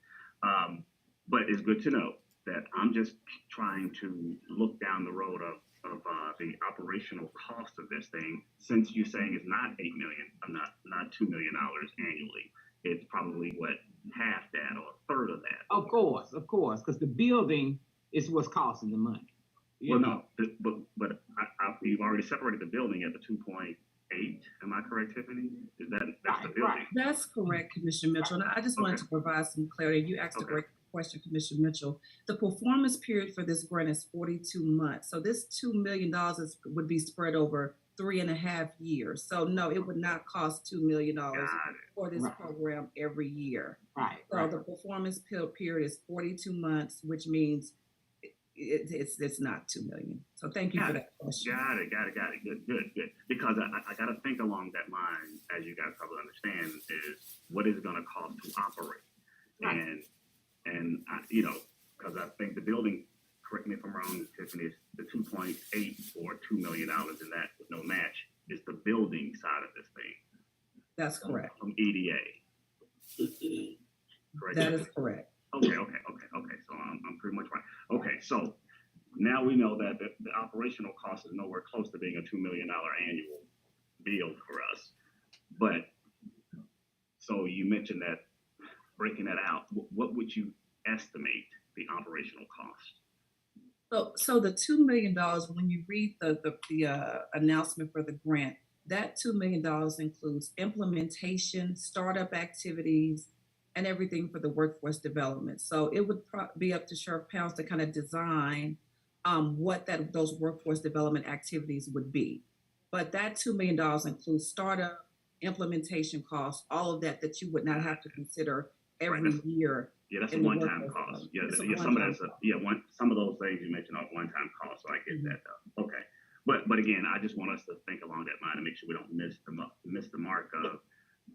But it's good to know that I'm just trying to look down the road of the operational cost of this thing. Since you're saying it's not $8 million, not $2 million annually, it's probably half that or a third of that. Of course, because the building is what's costing the money. No, but you've already separated the building at the 2.8. Am I correct, Tiffany? That's the building? Right. That's correct, Commissioner Mitchell. And I just wanted to provide some clarity. You asked a great question, Commissioner Mitchell. The performance period for this grant is 42 months. So this $2 million would be spread over 3.5 years. So no, it would not cost $2 million for this program every year. Right. So the performance period is 42 months, which means it's not $2 million. So thank you for that question. Got it. Good. Because I got to think along that line, as you guys probably understand, is what is it going to cost to operate? Right. And because I think the building, correct me if I'm wrong, Tiffany, is the 2.8 or $2 million, and that with no match is the building side of this thing. That's correct. From EDA. Correct. That is correct. Okay. So I'm pretty much right. Okay, so now we know that the operational cost is nowhere close to being a $2 million annual bill for us. But so you mentioned that, breaking that out, what would you estimate the operational cost? So the $2 million, when you read the announcement for the grant, that $2 million includes implementation, startup activities, and everything for the workforce development. So it would be up to Sheriff Pounds to kind of design what those workforce development activities would be. But that $2 million includes startup, implementation costs, all of that you would not have to consider every Right. year. Yeah, that's a in the one-time workforce cost. fund. Yeah, It's a yeah, some of one-time that's cost. some of those things you mentioned are one-time costs, so I get that though. Okay, but again, I just want us to think along that line and make sure we don't miss the mark of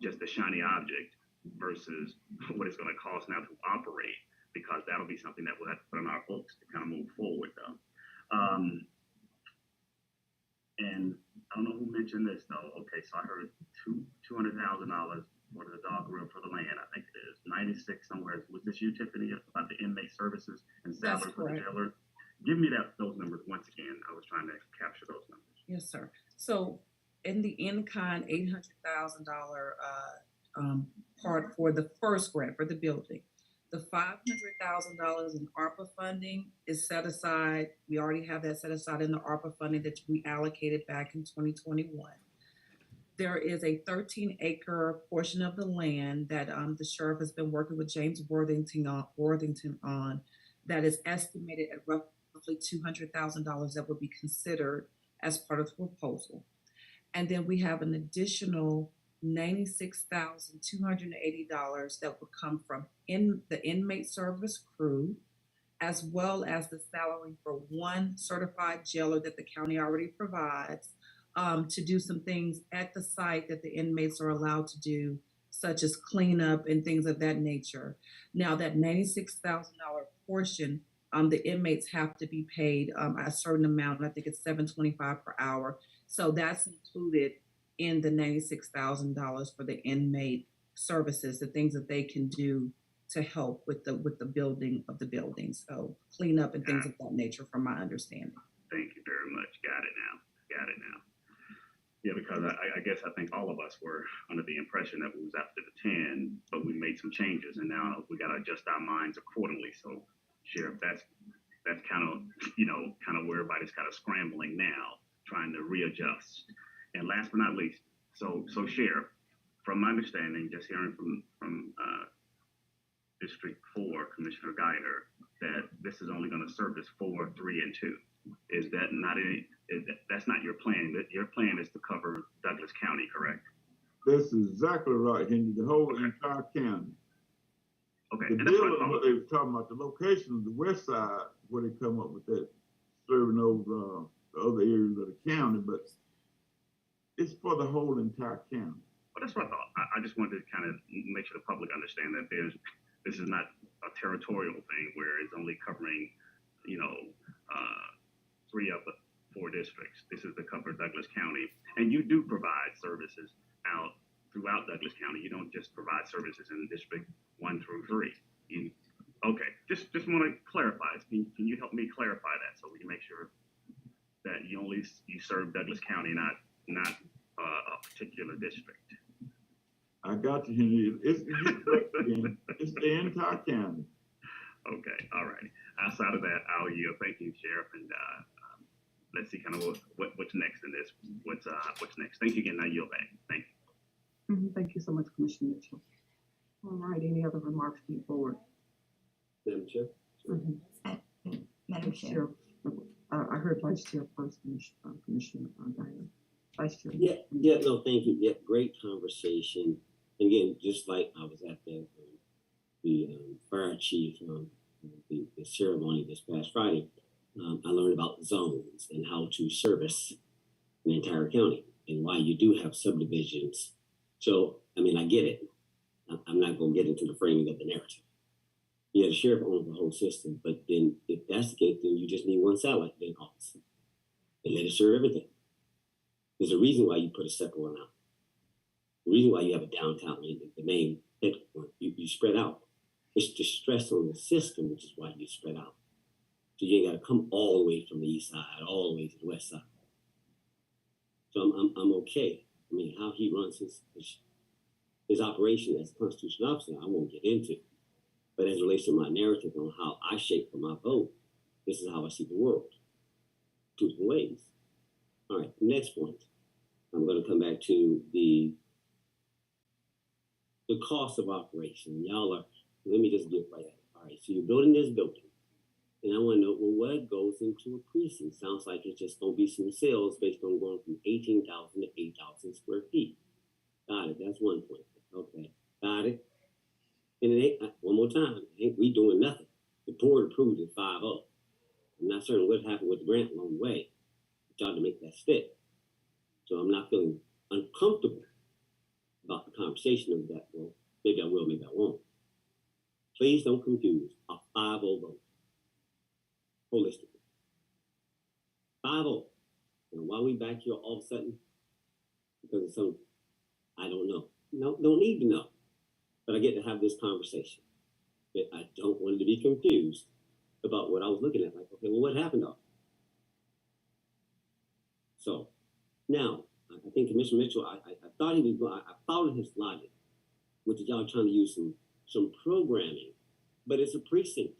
just the shiny object versus what it's going to cost now to operate, because that'll be something that we'll have to put on our books to kind of move forward though. And I don't know who mentioned this though. Okay, so I heard $200,000 for the dog room for the land. I think it is 96 somewhere. Was this you, Tiffany, about the inmate services and That's salary for the correct. jailer? Give me those numbers once again. I was trying to capture those numbers. Yes, sir. So in the in-kind $800,000 part for the first grant for the building, the $500,000 in ARPA funding is set aside. We already have that set aside in the ARPA funding that we allocated back in 2021. There is a 13-acre portion of the land that the sheriff has been working with James Worthington on that is estimated at roughly $200,000 that would be considered as part of the proposal. And then we have an additional $96,280 that would come from the inmate service crew, as well as the salary for one certified jailer that the county already provides, to do some things at the site that the inmates are allowed to do, such as cleanup and things of that nature. Now, that $96,000 portion, the inmates have to be paid a certain amount. I think it's $7.25 per hour. So that's included in the $96,000 for the inmate services, the things that they can do to help with the building of the building. So cleanup and things of that nature, from my understanding. Thank you very much. Got it now. Yeah, because I guess I think all of us were under the impression that we was after the 10, but we made some changes and now we got to adjust our minds accordingly. So, Sheriff, that's kind of where everybody's kind of scrambling now, trying to readjust. And last but not least, so Sheriff, from my understanding, just hearing from District 4, Commissioner Guider, that this is only going to service 4, 3, and 2. Is that not that's not your plan? That your plan is to cover Douglas County, correct? That's exactly right, Henry. The whole entire county. Okay. The deal is what they were talking about, the location of the west side, where they come up with that, serving those the other areas of the county, but it's for the whole entire county. Well, that's what I thought. I just wanted to kind of make sure the public understand that this is not a territorial thing where it's only covering, 3 of the 4 districts. This is to cover Douglas County. And you do provide services out throughout Douglas County. You don't just provide services in District 1 through 3. Okay, just want to clarify. Can you help me clarify that so we can make sure that you serve Douglas County, not a particular district? I got you, Henry. It's the entire county. Okay, all right. Outside of that, I'll yield. Thank you, Sheriff, and let's see kind of what's next in this. What's next? Thank you again. I yield back. Thank you. Thank you so much, Commissioner Mitchell. All right, any other remarks before forward? Madam Chair? Madam Chair. I heard Vice Chair first, Commissioner Diana. Vice Chair. Yeah, no, thank you. Yeah, great conversation. And again, just like I was at the fire chief, the ceremony this past Friday, I learned about zones and how to service an entire county and why you do have subdivisions. So, I mean, I get it. I'm not going to get into the framing of the narrative. Yeah, the sheriff owns the whole system, but then if that's the case, then you just need one satellite then office and let it serve everything. There's a reason why you put a separate one out. The reason why you have a downtown, the main headquarters, you spread out. It's the stress on the system, which is why you spread out. So you ain't got to come all the way from the east side, all the way to the west side. So I'm okay. I mean, how he runs his operation as a constitutional officer, I won't get into. But as it relates to my narrative on how I shape for my vote, this is how I see the world. 2 different ways. All right, next point. I'm going to come back to the cost of operation. Let me just get right at it. All right, so you're building this building. And I want to know, well, what goes into a precinct? Sounds like it's just going to be some sales based on going from 18,000 to 8,000 square feet. Got That's one point. Okay, got it. And it ain't, one more time, ain't we doing nothing. The board approved it 5-0. I'm not certain what happened with the grant along the way. Y'all to make that stick. So I'm not feeling uncomfortable about the conversation of that. Well, maybe I will, maybe I won't. Please don't confuse a 5-0 vote. Holistically. 5-0. And why we back here all of a sudden? Because of some, I don't know. No, don't need to know. But I get to have this conversation. That I don't want to be confused about what I was looking at. Like, okay, well, what happened though? So now, I think Commissioner Mitchell, I thought he was going, I followed his logic, which is y'all trying to use some programming, but it's a precinct.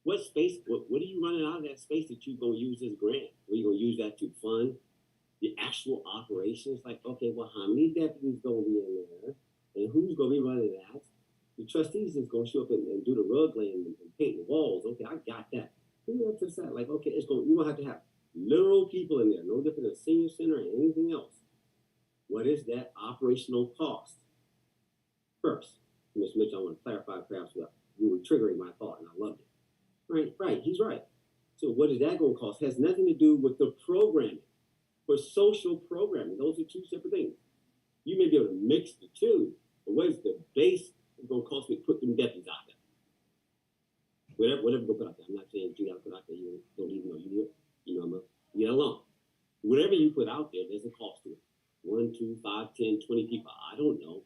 What space, what are you running out of that space that you're going to use this grant? Are you going to use that to fund the actual operations? Like, okay, well, how many deputies going to be in there? And who's going to be running that? The trustees is going to show up and do the rug laying and paint the walls. Okay, I got that. Who up to the side? Like, okay, you're going to have literal people in there, no different than a senior center or anything else. What is that operational cost? First, Mr. Mitchell, I want to clarify perhaps what you were triggering my thought, and I loved it. Right, he's right. So what is that going to cost? It has nothing to do with the programming. For social programming, those are two separate things. You may be able to mix the two, but what is the base going to cost me to put them deputies out there? Whatever go put out there. I'm not saying you got to put out there. You don't even know you do it. You know, I'm going to get along. Whatever you put out there, there's a cost to it. 1, 2, 5, 10, 20 people. I don't know.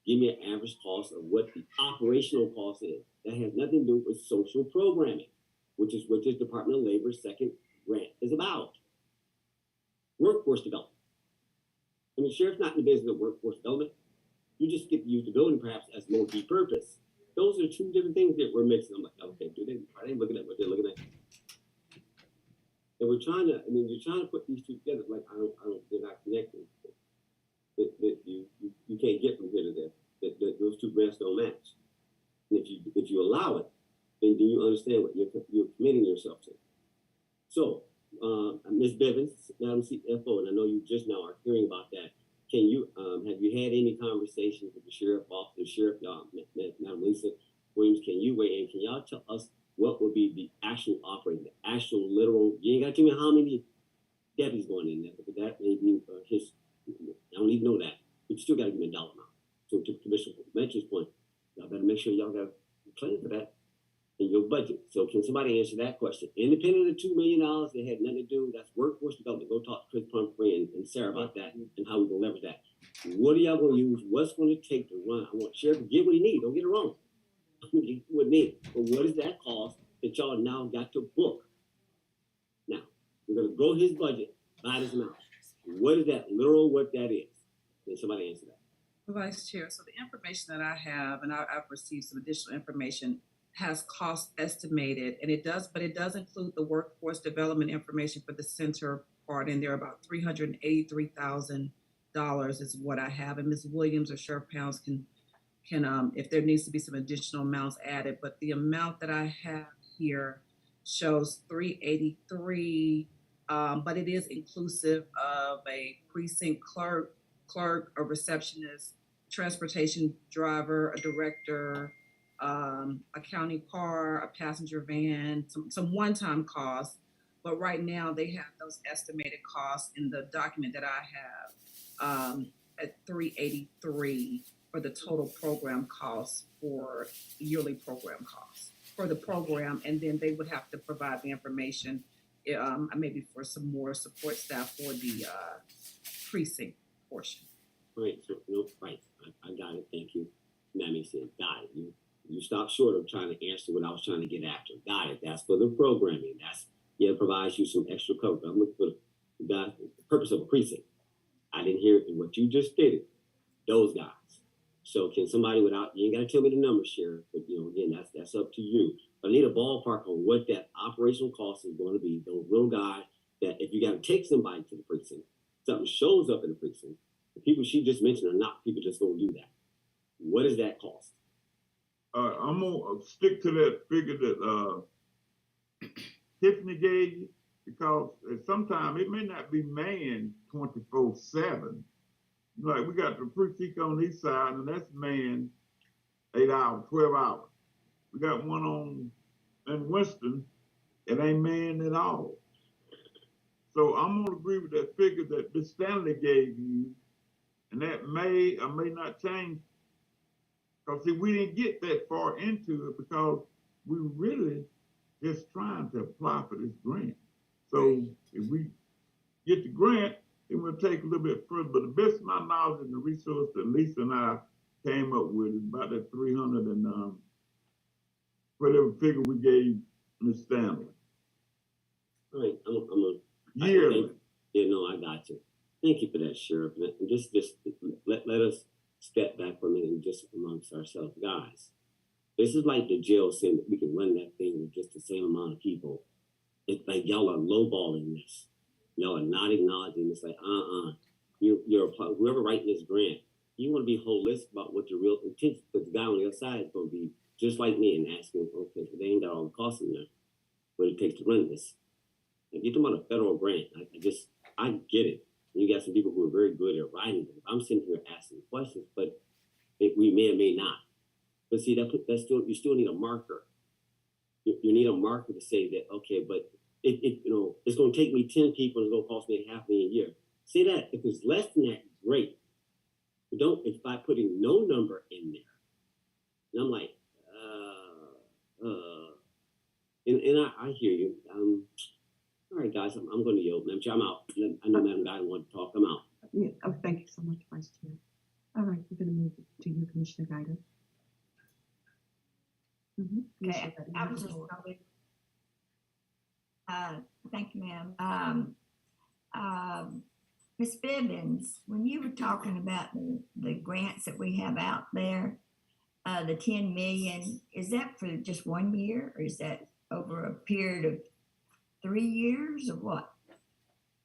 Give me an average cost of what the operational cost is. That has nothing to do with social programming, which is what this Department of Labor's second grant is about. Workforce development. I mean, sheriff's not in the business of workforce development. You just get to use the building perhaps as multi-purpose. Those are two different things that we're mixing. I'm like, okay, are they looking at what they're looking at? And we're trying to, you're trying to put these two together. Like, they're not connected. That you can't get from here to there. That those two grants don't match. And if you allow it, then do you understand what you're committing yourself to? So, Ms. Bivens, Madam CFO, and I know you just now are hearing about that. Can you have you had any conversations with the sheriff officer, Sheriff Madam Lisa Williams? Can you weigh in? Can y'all tell us what would be the actual operating, the actual literal? You ain't got to tell me how many deputies going in there, because that may be his. I don't even know that, but you still got to give me a dollar amount. So to Commissioner Mitchell's point, y'all better make sure y'all got a plan for that in your budget. So can somebody answer that question? Independent of $2 million that had nothing to do, that's workforce development. Go talk to Chris Pumphrey and Sarah about that and how we can leverage that. What are y'all going to use? What's going to take to run? I want Sheriff to get what he needs. Don't get it wrong. What need? But what does that cost that y'all now got to book? Now, we're going to grow his budget by this amount. What is that literal, what that is? Can somebody answer that? Vice Chair, so the information that I have, and I've received some additional information, has cost estimated, and it does include the workforce development information for the center part, and they're about $383,000 is what I have. And Ms. Williams or Sheriff Pounds can if there needs to be some additional amounts added, but the amount that I have here shows 383, but it is inclusive of a precinct clerk, a receptionist, transportation driver, a director, a county car, a passenger van, some one-time costs. But right now they have those estimated costs in the document that I have at 383 for the total program costs for yearly program costs for the program, and then they would have to provide the information maybe for some more support staff for the precinct portion. Right, so, right. I got it. Thank you. Mammy said, got it. You stopped short of trying to answer what I was trying to get after. Got it. That's for the programming. It provides you some extra cover. I'm looking for the purpose of a precinct. I didn't hear it in what you just stated. Those guys. So can somebody you ain't got to tell me the numbers, Sheriff, but again, that's up to you. But I need a ballpark on what that operational cost is going to be. Those little guys that if you got to take somebody to the precinct, something shows up in the precinct, the people she just mentioned are not people just going to do that. What does that cost? I'm going to stick to that figure that Tiffany gave you, because sometimes it may not be manned 24/7, Like we got the precinct on the east side, and that's manned 8 hours, 12 hours. We got one on in Winston, it ain't manned at all. So I'm gonna agree with that figure that Ms. Stanley gave you, and that may or may not change. Because see, we didn't get that far into it because we really just trying to apply for this grant. So if we get the grant, it will take a little bit further. But the best of my knowledge and the resource that Lisa and I came up with is about that 300 and whatever figure we gave Ms. Stanley. All right, I'm Yearly. Yeah, no, I got you. Thank you for that, Sheriff. And just let us step back for a minute and just amongst ourselves, guys. This is like the jail saying that we can run that thing with just the same amount of people. It's like y'all are lowballing this. Y'all are not acknowledging this. Like, you're whoever writing this grant, you want to be holistic about what the real intent. Because the guy on the other side is going to be just like me and asking, okay, they ain't got all the costs in there, what it takes to run this. If you're talking about a federal grant, I get it. You got some people who are very good at writing them. I'm sitting here asking questions, but we may or may not. But see, you still need a marker. You need a marker to say that, okay, but it's going to take me 10 people and it's going to cost me $500,000 a year. Say that. If it's less than that, great. But it's by putting no number in there. And I'm like, and I hear you. All right, guys, I'm going to yield. Madam Chair, I'm out. I know Madam Guy wanted to talk. I'm out. Yeah. Oh, thank you so much, Vice Chair. All right, we're going to move to you, Commissioner Guida. Okay, I was just thank you, ma'am. Ms. Bivens, when you were talking about the grants that we have out there, the 10 million, is that for just 1 year, or is that over a period of 3 years, or what?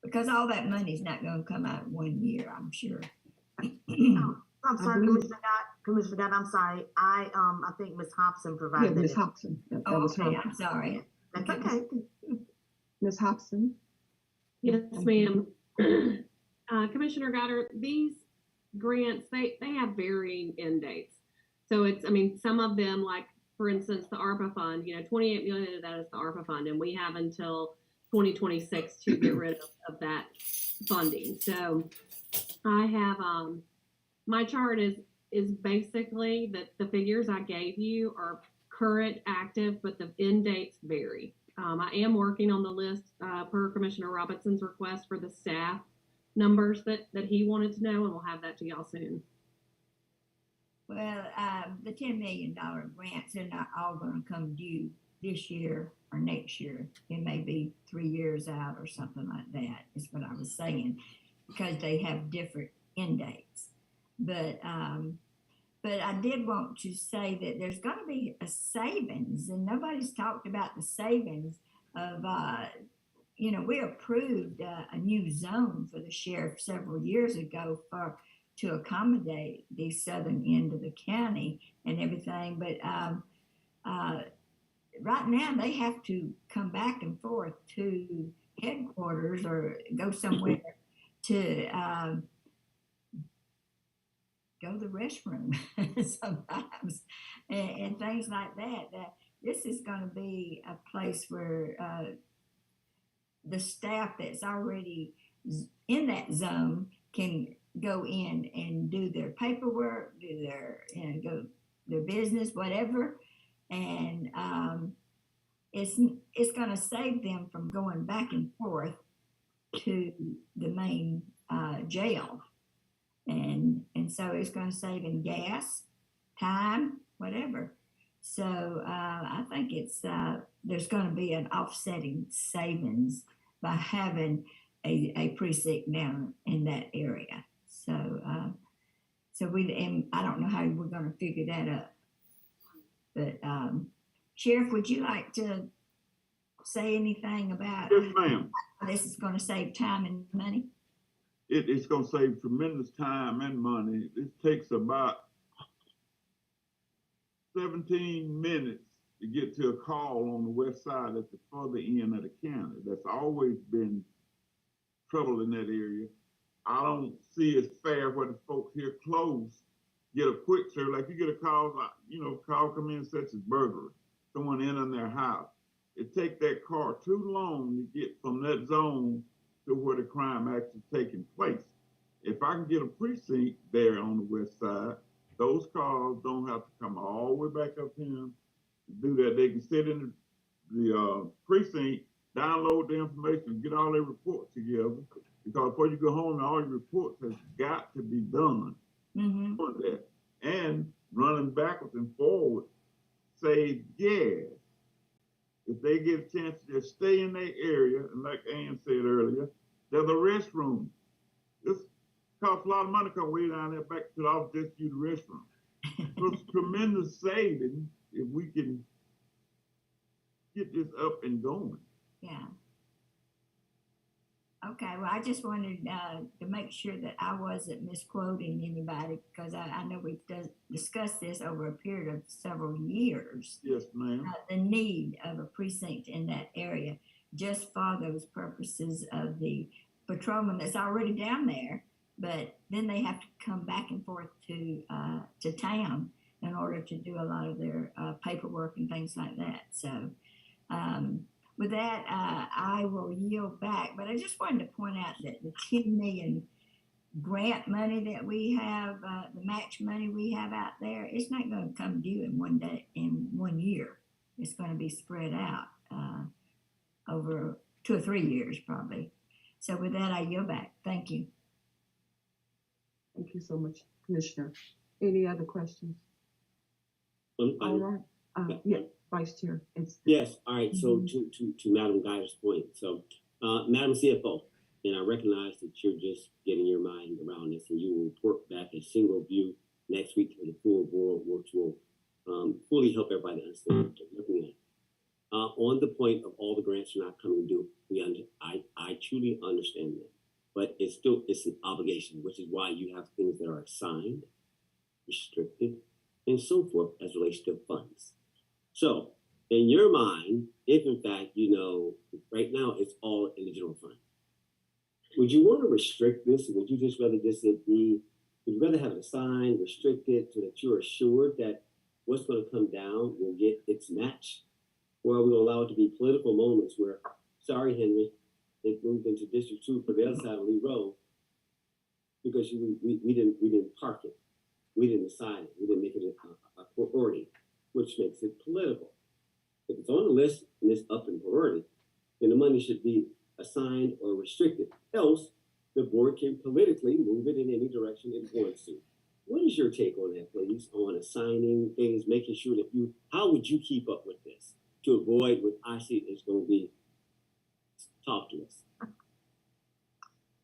Because all that money's not going to come out in 1 year, I'm sure. I'm sorry, Commissioner Scott, I'm sorry. I think Ms. Hobson provided Ms. Hobson. That was okay, her. I'm sorry. That's okay. Ms. Hobson. Yes, ma'am. Commissioner Goddard, these grants, they have varying end dates. So some of them, like for instance, the ARPA fund, 28 million of that is the ARPA fund, and we have until 2026 to get rid of that funding. So I have, my chart is basically that the figures I gave you are current active, but the end dates vary. I am working on the list per Commissioner Robinson's request for the staff numbers that he wanted to know, and we'll have that to y'all soon. Well, the $10 million grants are not all going to come due this year or next year. It may be 3 years out or something like that, is what I was saying, because they have different end dates. But I did want to say that there's going to be a savings, and nobody's talked about the savings of, we approved a new zone for the sheriff several years ago to accommodate the southern end of the county and everything. But right now they have to come back and forth to headquarters or go somewhere to go to the restroom sometimes and things like that. This is going to be a place where the staff that's already in that zone can go in and do their paperwork, do their go their business, whatever, and it's going to save them from going back and forth to the main jail, and so it's going to save in gas, time, whatever. So I think it's there's going to be an offsetting savings by having a precinct down in that area. So and I don't know how we're going to figure that up. But Sheriff, would you like to say anything about Yes, ma'am. how this is going to save time and money? It's going to save tremendous time and money. It takes about 17 minutes to get to a call on the west side at the further end of the county. That's always been trouble in that area. I don't see it's fair where the folks here close get a quick service. Like you get a call, call come in such as burglary, someone in their house. It take that car too long to get from that zone to where the crime actually taking place. If I can get a precinct there on the west side, those cars don't have to come all the way back up here to do that. They can sit in the precinct, download the information, get all their reports together. Because before you go home, all your reports has got to be done for that. And running backwards and forward save gas. If they get a chance to just stay in their area, and like Ann said earlier, there's a restroom. This costs a lot of money to come way down there back to the office just to use the restroom. So it's tremendous savings if we can get this up and going. Yeah. Okay, well, I just wanted to make sure that I wasn't misquoting anybody, because I know we've discussed this over a period of several years. Yes, ma'am. The need of a precinct in that area, just for those purposes of the patrolman that's already down there, but then they have to come back and forth to town in order to do a lot of their paperwork and things like that. So with that, I will yield back, but I just wanted to point out that the 10 million grant money that we have, the match money we have out there, it's not going to come due in one day, in 1 year. It's going to be spread out over 2 or 3 years probably. So with that, I yield back. Thank you. Thank you so much, Commissioner. Any other questions? All right. Yeah, Vice Chair. Yes. All right. So to Madam Guyer's point. So, Madam CFO, and I recognize that you're just getting your mind around this, and you will report back a single view next week to the full board, which will fully help everybody understand what they're looking at. On the point of all the grants are not coming due, I truly understand that, but it's an obligation, which is why you have things that are assigned, restricted, and so forth as relates to funds. So, in your mind, if in fact right now it's all in the general fund, would you want to restrict this? Or would you just rather would you rather have it assigned, restricted, so that you're assured that what's going to come down will get its match? Or are we going to allow it to be political moments where, sorry, Henry, it moved into District 2 for the other side of Lee Road because we didn't park it. We didn't assign it. We didn't make it a priority, which makes it political. If it's on the list and it's up in priority, then the money should be assigned or restricted. Else, the board can politically move it in any direction it wants to. What is your take on that, please, on assigning things, making sure that how would you keep up with this to avoid what I see is going to be? Talk to us.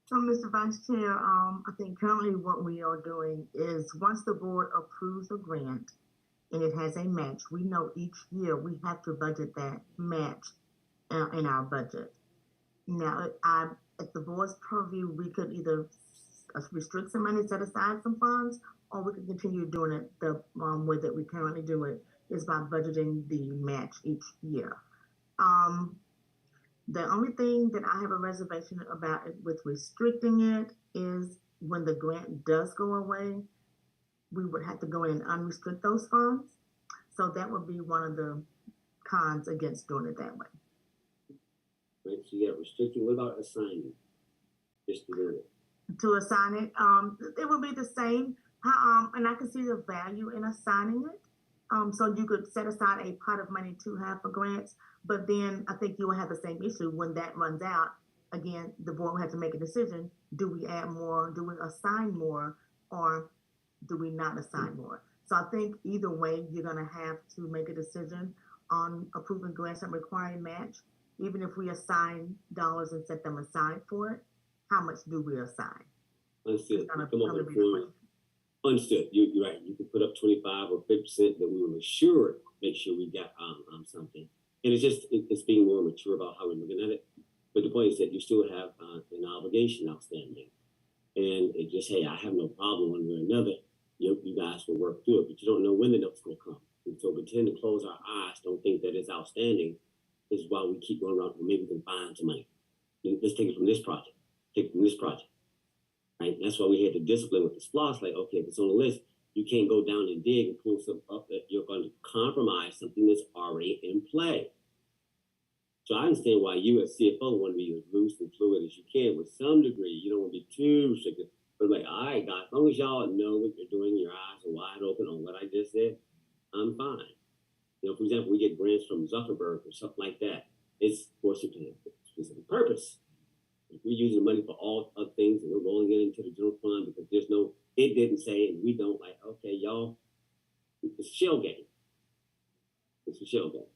So, Mr. Vice Chair, I think currently what we are doing is once the board approves a grant and it has a match, we know each year we have to budget that match in our budget. Now, at the board's purview, we could either restrict some money, set aside some funds, or we could continue doing it the way that we currently do it, is by budgeting the match each year. The only thing that I have a reservation about it with restricting it is when the grant does go away, we would have to go in and unrestrict those funds. So that would be one of the cons against doing it that way. Right, so you got restricting. What about assigning? Just to do it. To assign it, it would be the same. And I can see the value in assigning it. So you could set aside a pot of money to have for grants, but then I think you will have the same issue when that runs out. Again, the board will have to make a decision. Do we add more? Do we assign more? Or do we not assign more? So I think either way, you're going to have to make a decision on approving grants that require a match. Even if we assign dollars and set them aside for it, how much do we assign? Understood. Understood. You're right. You could put up 25 or 50%, that we will make sure we got something. And it's being more mature about how we're looking at it. But the point is that you still have an obligation outstanding. And it just, hey, I have no problem one way or another. You guys will work through it, but you don't know when the note's going to come. And so we tend to close our eyes, don't think that it's outstanding, is why we keep going around. Well, maybe we can find some money. Let's take it from this project. Take it from this project. right? That's why we had the discipline with the SPLOST, like, okay, if it's on the list, you can't go down and dig and pull something up that you're going to compromise something that's already in play. So I understand why you as CFO want to be as loose and fluid as you can with some degree. You don't want to be too restricted. But like, all right, guys, as long as y'all know what you're doing, your eyes are wide open on what I just said, I'm fine. You know, for example, we get grants from Zuckerberg or something like that. It's for a specific purpose. If we're using the money for all other things and we're rolling it into the general fund because there's no, it didn't say, and we don't, like, okay, y'all, it's a shell game. It's a shell game.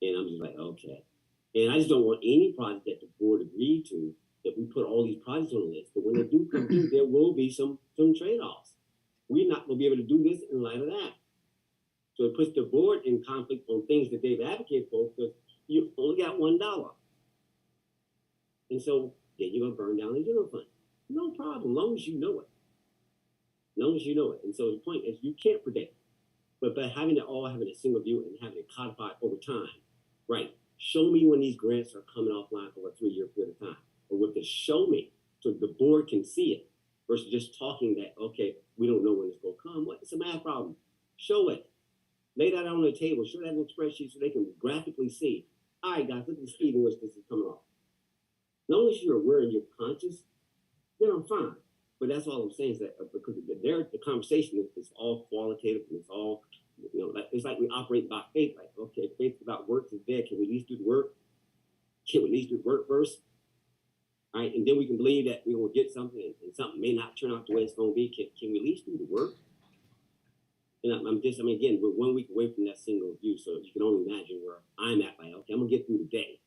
And I'm just like, okay. And I just don't want any project that the board agreed to, that we put all these projects on the list. But when they do come through, there will be some trade-offs. We're not going to be able to do this in light of that. So it puts the board in conflict on things that they've advocated for because you only got $1. And so then you're going to burn down the general fund. No problem, as long as you know it. As long as you know it. And so the point is you can't predict. But having it all, having a single view and having it codified over time, right? Show me when these grants are coming offline for a 3-year period of time. Or what to show me so the board can see it versus just talking that, okay, we don't know when it's going to come. What? It's a math problem. Show it. Lay that on the table. Show that on a spreadsheet so they can graphically see. All right, guys, look at the speed in which this is coming off. As long as you're aware and you're conscious, then I'm fine. But that's all I'm saying is that because the conversation is all qualitative and it's all, you know, like, it's like we operate by faith. Like, okay, faith without works is dead. Can we at least do the work? Can we at least do the work first? All right, and then we can believe that we will get something and something may not turn out the way it's going to be. Can we at least do the work? And again, we're 1 week away from that single view, so you can only imagine where I'm at. Like, okay, I'm going to get through the day,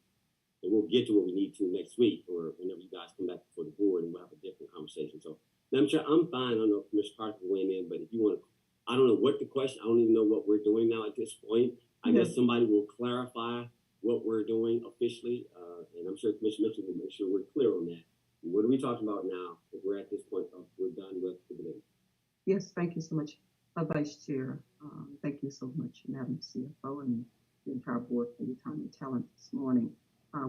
and we'll get to where we need to next week or whenever you guys come back before the board and we'll have a different conversation. So, I'm sure I'm fine. I don't know if Commissioner Carter can weigh in, but if you want to, I don't know what the question, I don't even know what we're doing now at this point. I guess somebody will clarify what we're doing officially, and I'm sure Commissioner Mitchell will make sure we're clear on that. What are we talking about now? If we're at this point, we're done with the debate. Yes, thank you so much, Vice Chair. Thank you so much, Madam CFO, and the entire board for your time and talent this morning.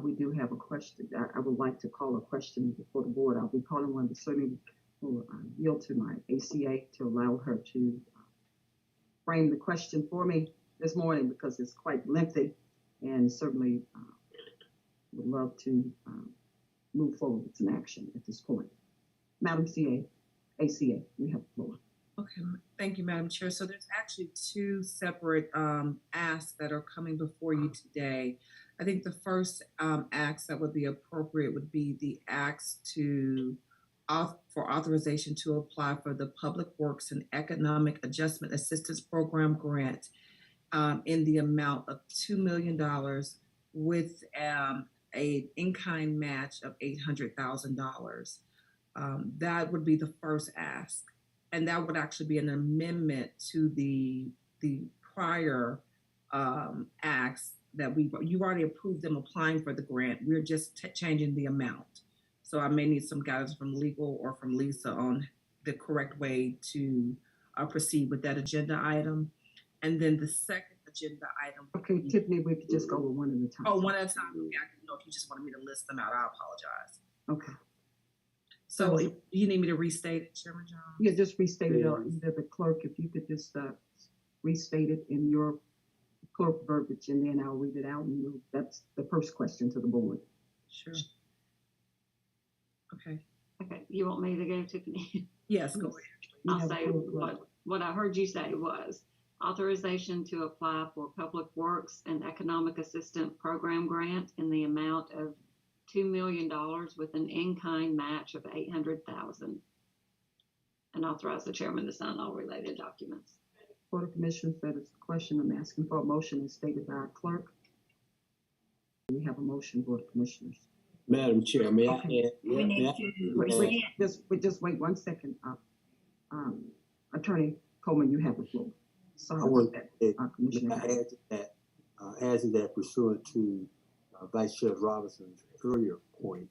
We do have a question. I would like to call a question before the board. I'll be calling one, but certainly will yield to my ACA to allow her to frame the question for me this morning because it's quite lengthy and certainly would love to move forward with some action at this point. Madam ACA, you have the floor. Okay, thank you, Madam Chair. So there's actually 2 separate asks that are coming before you today. I think the first ask that would be appropriate would be the ask for authorization to apply for the Public Works and Economic Adjustment Assistance Program grant in the amount of $2 million with an in-kind match of $800,000. That would be the first ask. And that would actually be an amendment to the prior acts that you've already approved them applying for the grant. We're just changing the amount. So I may need some guidance from legal or from Lisa on the correct way to proceed with that agenda item. And then the second agenda item. Okay, Tiffany, we could just go with one at a time. Oh, one at a time. Okay, I didn't know if you just wanted me to list them out. I apologize. Okay. So if you need me to restate it, Chairman Jones? Yeah, just restate it, or either the clerk, if you could just restate it in your clerk verbiage, and then I'll read it out, and that's the first question to the board. Sure. Okay. Okay, you want me to go, Tiffany? Yes, go ahead. I'll say what I heard you say was authorization to apply for Public Works and Economic Assistance Program grant in the amount of $2 million with an in-kind match of $800,000, and authorize the chairman to sign all related documents. Board of Commissioners, that is the question. I'm asking for a motion as stated by our clerk. We have a motion, Board of Commissioners. Madam Chair, may I add? We need to Just wait 1 second. Attorney Coleman, you have the floor. Sorry I Commissioner. add to that pursuant to Vice Chair Robinson's earlier point,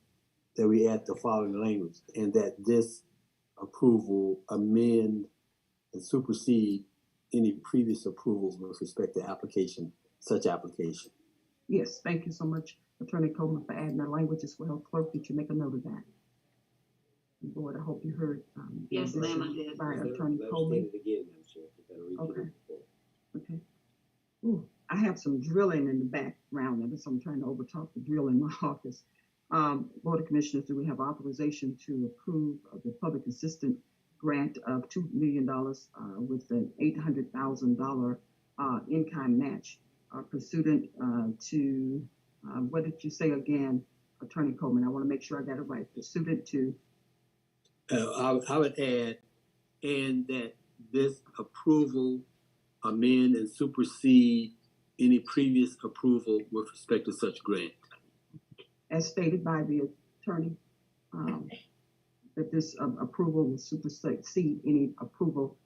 that we add the following language, and that this approval amend and supersede any previous approvals with respect to such application. Yes, thank you so much, Attorney Coleman, for adding that language as well. Clerk, did you make a note of that? Board, I hope you heard. The Yes, ma'am, I addition did. by Let Attorney her Coleman. state it again, Madam Chair. You better read Okay. it before. Okay. Ooh, I have some drilling in the background, and so I'm trying to overtalk the drill in my office. Board of Commissioners, do we have authorization to approve the public assistant grant of $2 million with an $800,000 in-kind match pursuant to, what did you say again, Attorney Coleman? I want to make sure I got it right. Pursuant to. I would add, and that this approval amend and supersede any previous approval with respect to such grant. As stated by the attorney, that this approval will supersede any approval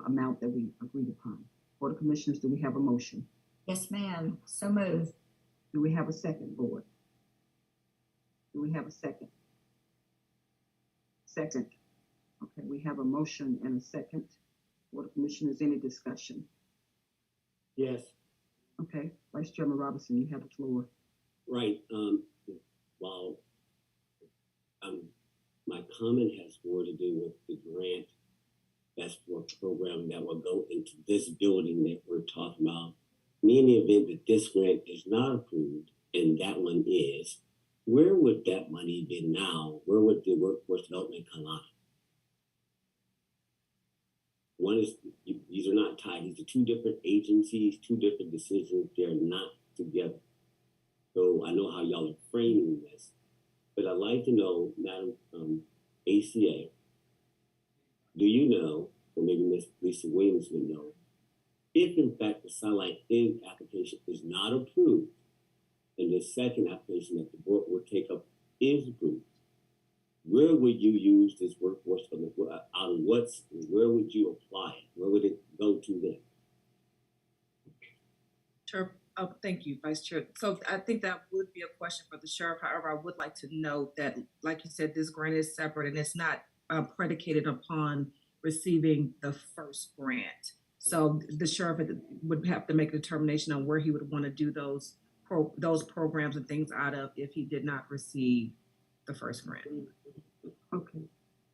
amount that we agreed upon. Board of Commissioners, do we have a motion? Yes, ma'am. So moved. Do we have a second, Board? Do we have a second? Second. Okay, we have a motion and a second. Board of Commissioners, any discussion? Yes. Okay, Vice Chairman Robinson, you have the floor. Right. While my comment has more to do with the grant that's for a program that will go into this building that we're talking about. In the event that this grant is not approved and that one is, where would that money be now? Where would the workforce development come out? One is, these are not tied. These are two different agencies, two different decisions. They're not together. So I know how y'all are framing this, but I'd like to know, Madam ACA, do you know, or maybe Ms. Lisa Williams would know, if in fact the satellite application is not approved, and the second application that the board will take up is approved, where would you use this workforce development? Out of where would you apply it? Where would it go to then? Sure. Oh, thank you, Vice Chair. So I think that would be a question for the sheriff. However, I would like to note that, like you said, this grant is separate and it's not predicated upon receiving the first grant. So the sheriff would have to make a determination on where he would want to do those programs and things out of if he did not receive the first grant. Okay,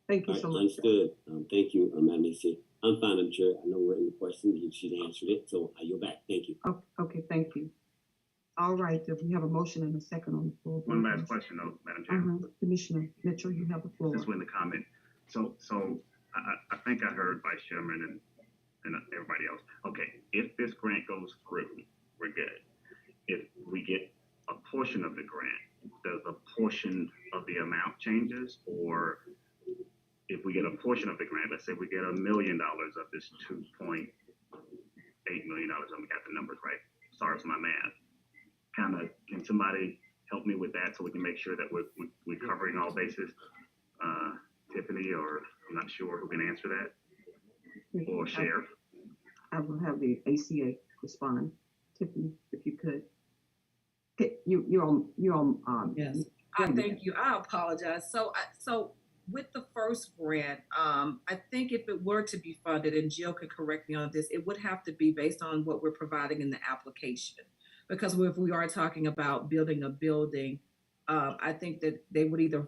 thank you so much. Understood. Thank you, Madam ACA. I'm fine, I'm Chair. I know we're in the question. She's answered it, so I yield back. Thank you. Okay, thank you. All right, if we have a motion and a second on the floor. One last question though, Madam Chair. Commissioner Mitchell, you have the floor. Just with the comment. So I think I heard Vice Chairman and everybody else. Okay, if this grant goes through, we're good. If we get a portion of the grant, does a portion of the amount changes? Or if we get a portion of the grant, let's say we get $1 million of this $2.8 million, I got the numbers right. Sorry for my math. Can somebody help me with that so we can make sure that we're covering all bases? Tiffany, or I'm not sure who can answer that, or Sheriff. I will have the ACA respond. Tiffany, if you could. Okay, you're on. Yes, thank you. I apologize. So with the first grant, I think if it were to be funded, and Jill could correct me on this, it would have to be based on what we're providing in the application. Because if we are talking about building a building, I think that they would either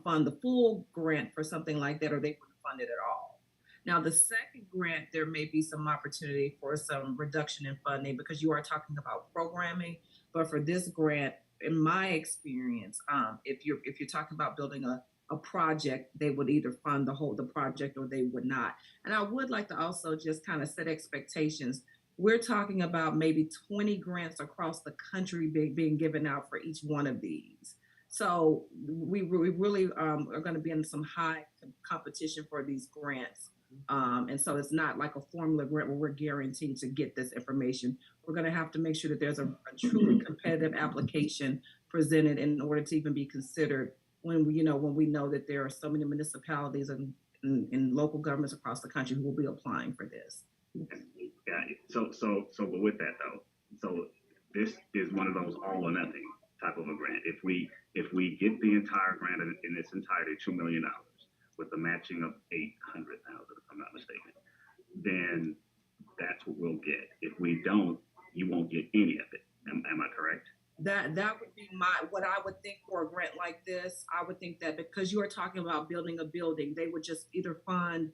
fund the full grant for something like that, or they wouldn't fund it at all. Now, the second grant, there may be some opportunity for some reduction in funding because you are talking about programming. But for this grant, in my experience, if you're talking about building a project, they would either fund the project or they would not. And I would like to also just kind of set expectations. We're talking about maybe 20 grants across the country being given out for each one of these. So we really are going to be in some high competition for these grants. And so it's not like a formula grant where we're guaranteed to get this information. We're going to have to make sure that there's a truly competitive application presented in order to even be considered when we know that there are so many municipalities and local governments across the country who will be applying for this. Got it. So, but with that though, so this is one of those all or nothing type of a grant. If we get the entire grant in its entirety, $2 million with the matching of $800,000, if I'm not mistaken, then that's what we'll get. If we don't, you won't get any of it. Am I correct? That would be what I would think for a grant like this. I would think that because you are talking about building a building, they would just either fund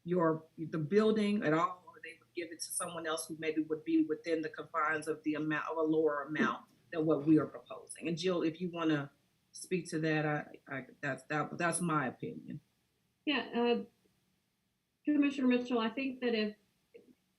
the building at all, or they would give it to someone else who maybe would be within the confines of the amount of a lower amount than what we are proposing. And Jill, if you want to speak to that, that's my opinion. Yeah, Commissioner Mitchell, I think that if,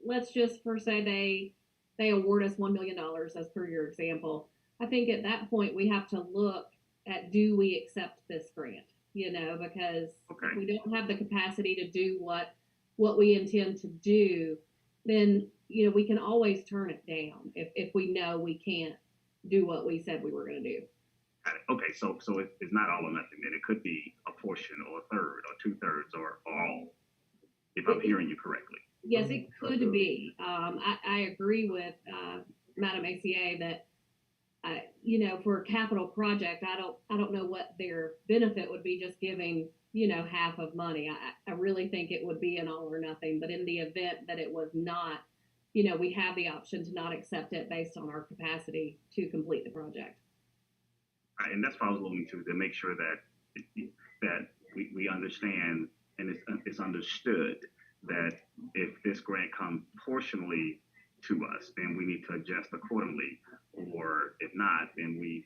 let's just for say they award us $1 million as per your example, I think at that point we have to look at, do we accept this grant? You know, because if we don't have the capacity to do what we intend to do, then, you know, we can always turn it down if we know we can't do what we said we were going to do. Okay, so it's not all or nothing. Then it could be a portion, or a third, or 2/3, or all. If I'm hearing you correctly. Yes, it could be. I agree with Madam ACA that you know, for a capital project, I don't know what their benefit would be just giving, you know, half of money. I really think it would be an all or nothing. But in the event that it was not, you know, we have the option to not accept it based on our capacity to complete the project. And that's what I was alluding to make sure that we understand and it's understood that if this grant comes portionally to us, then we need to adjust accordingly, or if not, then we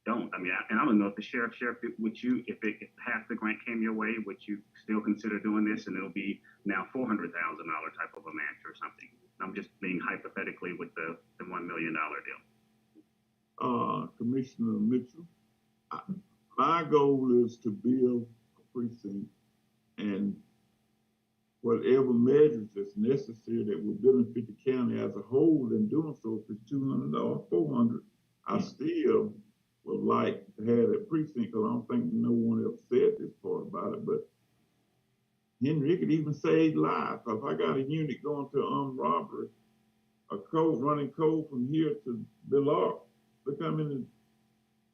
don't. I mean, and I don't know if the sheriff, would you, if half the grant came your way, would you still consider doing this, and it'll be now $400,000 type of a match or something? I'm just being hypothetically with the $1 million deal. Commissioner Mitchell, my goal is to build a precinct, and whatever measures that's necessary that will benefit the county as a whole in doing so, if it's 200 or 400, I still would like to have that precinct, because I don't think no one ever said this part about it, but Henry, it could even save lives. If I got a unit going to armed robbery, a code running code from here to Bilox, look how many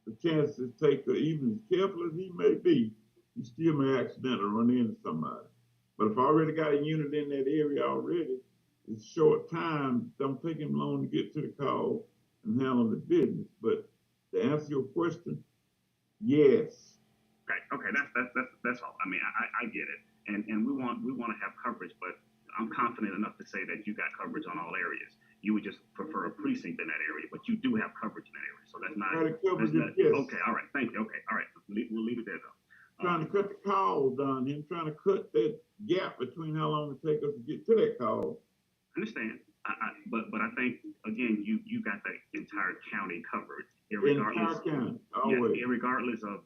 the chances take, even as careful as he may be, he still may accidentally run into somebody. But if I already got a unit in that area already, it's short time, don't take him long to get to the call and handle the business. But to answer your question, yes. Okay, that's all. I mean, I get it, and we want to have coverage, but I'm confident enough to say that you got coverage on all areas. You would just prefer a precinct in that area, but you do have coverage in that area, so that's not. Yes. Okay, all right, thank you. Okay, all right, we'll leave it there though. Trying to cut the call down, him trying to cut that gap between how long it takes us to get to that call. I understand, but I think again, you got the entire county covered, irregardless. Yeah, irregardless of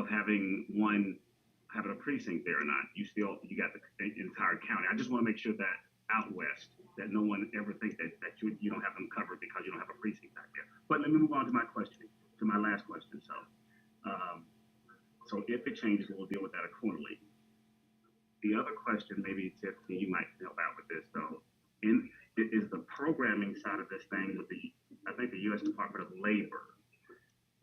having a precinct there or not, you got the entire county. I just want to make sure that out west, that no one ever thinks that you don't have them covered because you don't have a precinct out there. But let me move on to my last question. So if it changes, we'll deal with that accordingly. The other question, maybe Tiffany, you might help out with this though, is the programming side of this thing with I think the U.S. Department of Labor.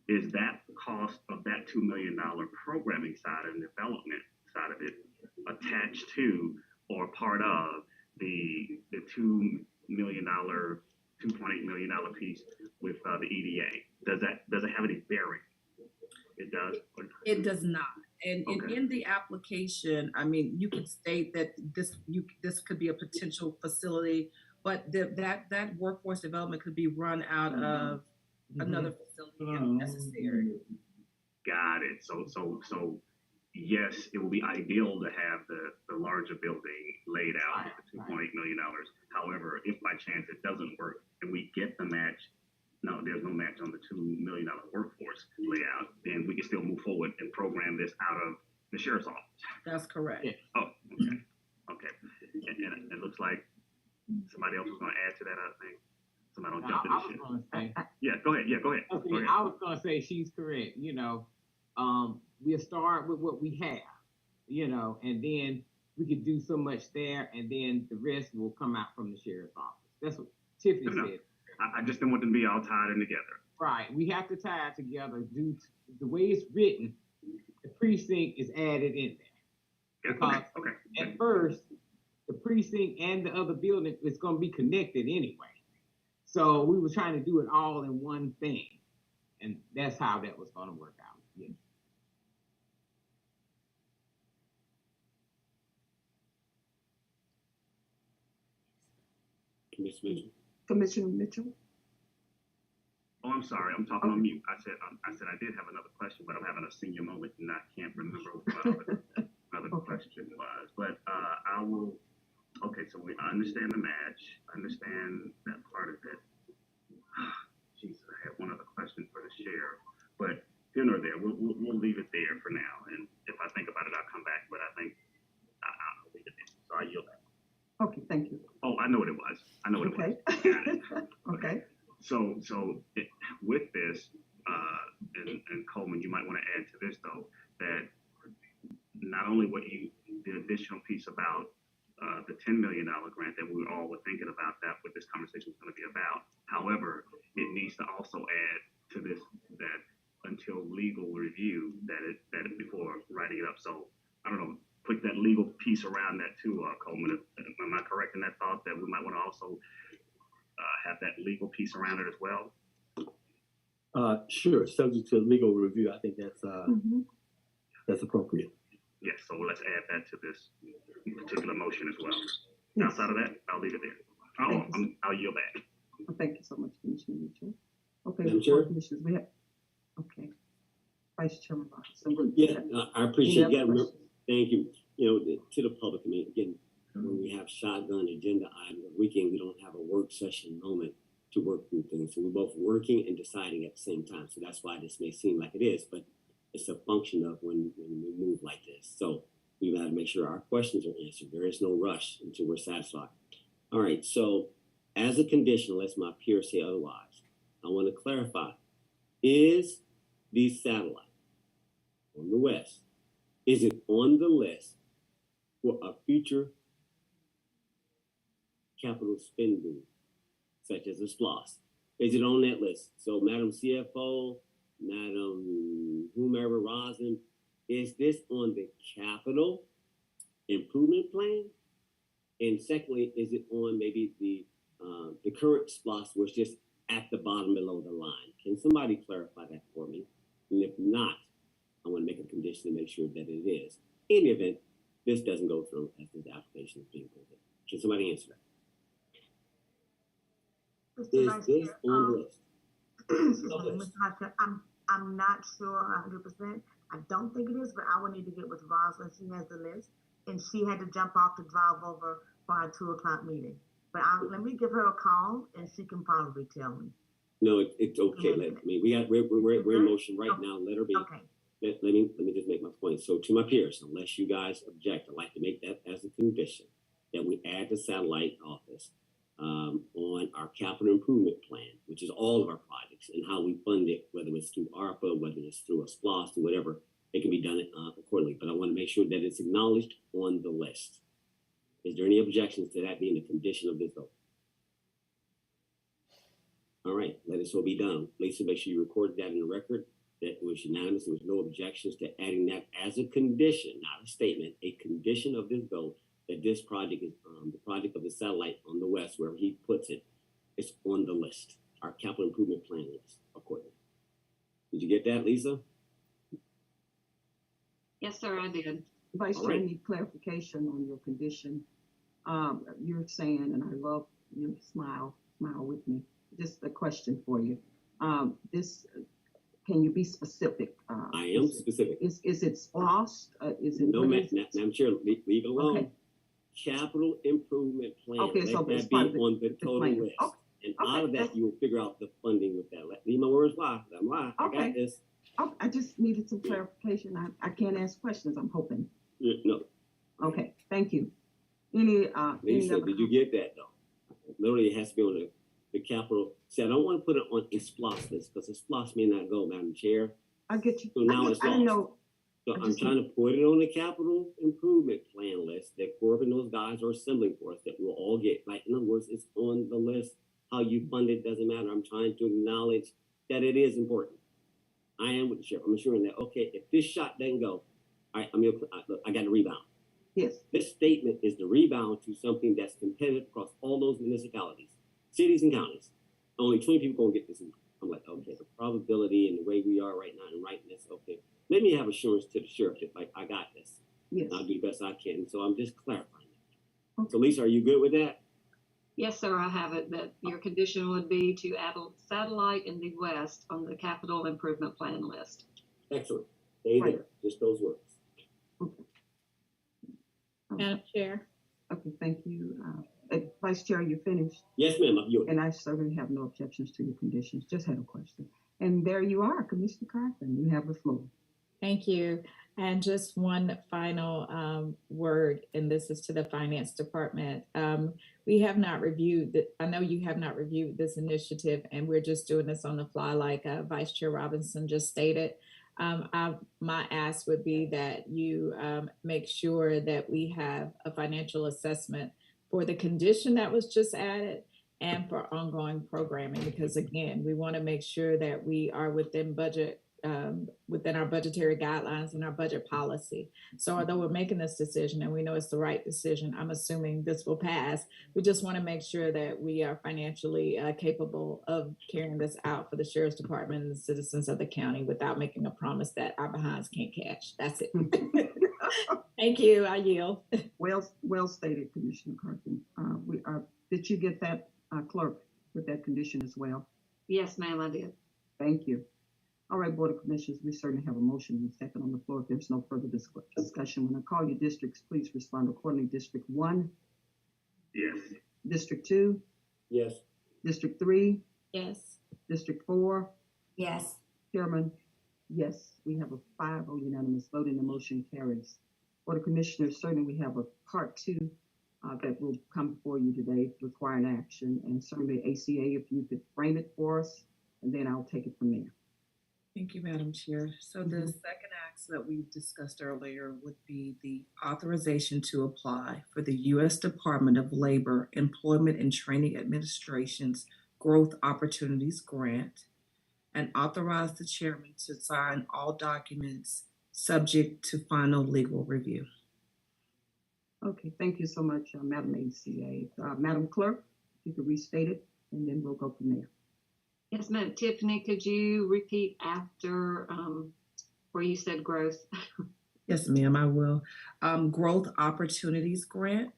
Is that cost of that $2 million programming side and development side of it attached to or part of the $2.8 million piece with the EDA? Does it have any bearing? It does. It does not. And in the application, I mean, you could state that this could be a potential facility, but that workforce development could be run out of another facility if necessary. Got it. So yes, it would be ideal to have the larger building laid out with the $2.8 million. However, if by chance it doesn't work and we get the match, no, there's no match on the $2 million workforce layout, then we can still move forward and program this out of the sheriff's office. That's correct. Yeah. Oh, okay. And it looks like somebody else was going to add to that, I think. Somebody don't jump in the shit. Yeah, go ahead. Okay, go ahead. I was going to say she's correct. You know, we'll start with what we have, you know, and then we could do so much there, and then the rest will come out from the sheriff's office. That's what Tiffany said. I just didn't want them to be all tied in together. Right. We have to tie it together due to the way it's written. The precinct is added in there. Yeah, okay. At first, the precinct and the other building is going to be connected anyway. So we were trying to do it all in one thing. And that's how that was going to work out. Yeah. Commissioner Mitchell? Oh, I'm sorry, I'm talking on mute. I said I did have another question, but I'm having a senior moment and I can't remember what other question was. But I will. Okay, so I understand the match. I understand that part of it. Jesus, I had one other question for the sheriff, but here nor there. We'll leave it there for now. And if I think about it, I'll come back. But I think I'll leave it there. So I yield back. Okay, thank you. Oh, I know what it was. I know what Okay. it was. Got it. Okay. So with this, and Coleman, you might want to add to this though, that not only the additional piece about the $10 million grant that we all were thinking about, that what this conversation is going to be about. However, it needs to also add to this that until legal review that it before writing it up. So I don't know, put that legal piece around that too, Coleman. Am I correct in that thought that we might want to also have that legal piece around it as well? Sure, subject to legal review. I think that's appropriate. Yes, so let's add that to this particular motion as well. Yes. Outside of that, I'll leave it there. I'll yield back. Thank you so much, Commissioner Mitchell. Okay, Madam Chair? Commissioners, we have, okay. Vice Chairman Robinson. Yeah, I appreciate Any that. other questions? Thank you. You know, to the public, I mean, again, when we have shotgun agenda items on the weekend, we don't have a work session moment to work through things. So we're both working and deciding at the same time. So that's why this may seem like it is, but it's a function of when we move like this. So we got to make sure our questions are answered. There is no rush until we're satisfied. All right. So as a condition, unless my peers say otherwise, I want to clarify, is the satellite on the west, is it on the list for a future capital spending, such as a SPLOS? Is it on that list? So Madam CFO, Madam whomever, Rosin, is this on the capital improvement plan? And secondly, is it on maybe the current SPLOS where it's just at the bottom below the line? Can somebody clarify that for me? And if not, I want to make a condition to make sure that it is. In the event this doesn't go through as this application is being presented. Can somebody answer that? Is this on the list? Excuse me, Mr. Vice Chair, I'm not sure 100%. I don't think it is, but I will need to get with Rosalind. She has the list, and she had to jump off to drive over for our 2:00 meeting. But let me give her a call, and she can probably tell me. No, it's okay. We're in motion right now. Let her be. Okay. Let me just make my point. So to my peers, unless you guys object, I'd like to make that as a condition that we add the satellite office on our capital improvement plan, which is all of our projects and how we fund it, whether it's through ARPA, whether it's through a SPLOS, or whatever, it can be done accordingly. But I want to make sure that it's acknowledged on the list. Is there any objections to that being a condition of this vote? All right, let it so be done. Lisa, make sure you recorded that in the record. That it was unanimous. There was no objections to adding that as a condition, not a statement, a condition of this vote, that this project is the project of the satellite on the west, wherever he puts it, is on the list, our capital improvement plan list, accordingly. Did you get that, Lisa? Yes, sir, I did. Vice All Chair, right. need clarification on your condition. You're saying, and I love you smile with me. Just a question for you. Can you be specific? I am specific. Is it SPLOS? Is it No, Madam Chair, leave it alone. Okay. Capital improvement plan. Okay, so let it's that be part of on the total plan. list. Okay. And Okay, out of that, you will figure out the funding with that. Leave my words lie. I'm lying. I Okay. got this. Oh, I just needed some clarification. I can't ask questions, I'm hoping. No. Okay, thank you. Any Lisa, other did you get that though? Literally, it has to be on the capital. See, I don't want to put it on a SPLOS list because the SPLOS may not go, Madam Chair. I get you. So now it's I didn't lost. know. So I I'm just trying to put it on the capital improvement plan list that Corbin and those guys are assembling for us that we'll all get. Like, in other words, it's on the list. How you fund it doesn't matter. I'm trying to acknowledge that it is important. I am with the sheriff. I'm assuring that, okay, if this shot doesn't go, all right, I got to rebound. Yes. This statement is the rebound to something that's competitive across all those municipalities, cities and counties. only 20 people gonna get this. I'm like, okay, the probability and the way we are right now and writing this, okay, let me have assurance to the sheriff that like I got this. Yes. And I'll do the best I can. So I'm just clarifying that. Okay. So Lisa, are you good with that? Yes, sir, I have it, that your condition would be to add a satellite in the west on the capital improvement plan list. Excellent. Stay Right. there. Just those words. Okay. Madam Chair. Okay, thank you. Vice Chair, you finished? Yes, ma'am. I'm yours. And I certainly have no objections to your conditions. Just had a question. And there you are, Commissioner Carthen. You have the floor. Thank you. And just one final word, and this is to the Finance Department. We have not reviewed, I know you have not reviewed this initiative, and we're just doing this on the fly like Vice Chair Robinson just stated. My ask would be that you make sure that we have a financial assessment for the condition that was just added and for ongoing programming, because again, we want to make sure that we are within budget, within our budgetary guidelines and our budget policy. So although we're making this decision and we know it's the right decision, I'm assuming this will pass. We just want to make sure that we are financially capable of carrying this out for the Sheriff's Department and the citizens of the county without making a promise that our behinds can't catch. That's it. Thank you. I yield. Well stated, Commissioner Carthen. Did you get that, clerk, with that condition as well? Yes, ma'am, I did. Thank you. All right, Board of Commissioners, we certainly have a motion and a second on the floor. If there's no further discussion, when I call your districts, please respond accordingly. District 1, Yes. District 2, Yes. District 3, Yes. District 4, Yes. Chairman, yes. We have a 5-0 unanimous vote and the motion carries. Board of Commissioners, certainly we have a part 2 that will come before you today requiring action, and certainly ACA, if you could frame it for us, and then I'll take it from there. Thank you, Madam Chair. So the second act that we discussed earlier would be the authorization to apply for the U.S. Department of Labor Employment and Training Administration's Growth Opportunities Grant, and authorize the chairman to sign all documents subject to final legal review. Okay, thank you so much, Madam ACA. Madam Clerk, if you could restate it, and then we'll go from there. Yes, ma'am. Tiffany, could you repeat after where you said growth? Yes, ma'am, I will. Growth Opportunities Grant,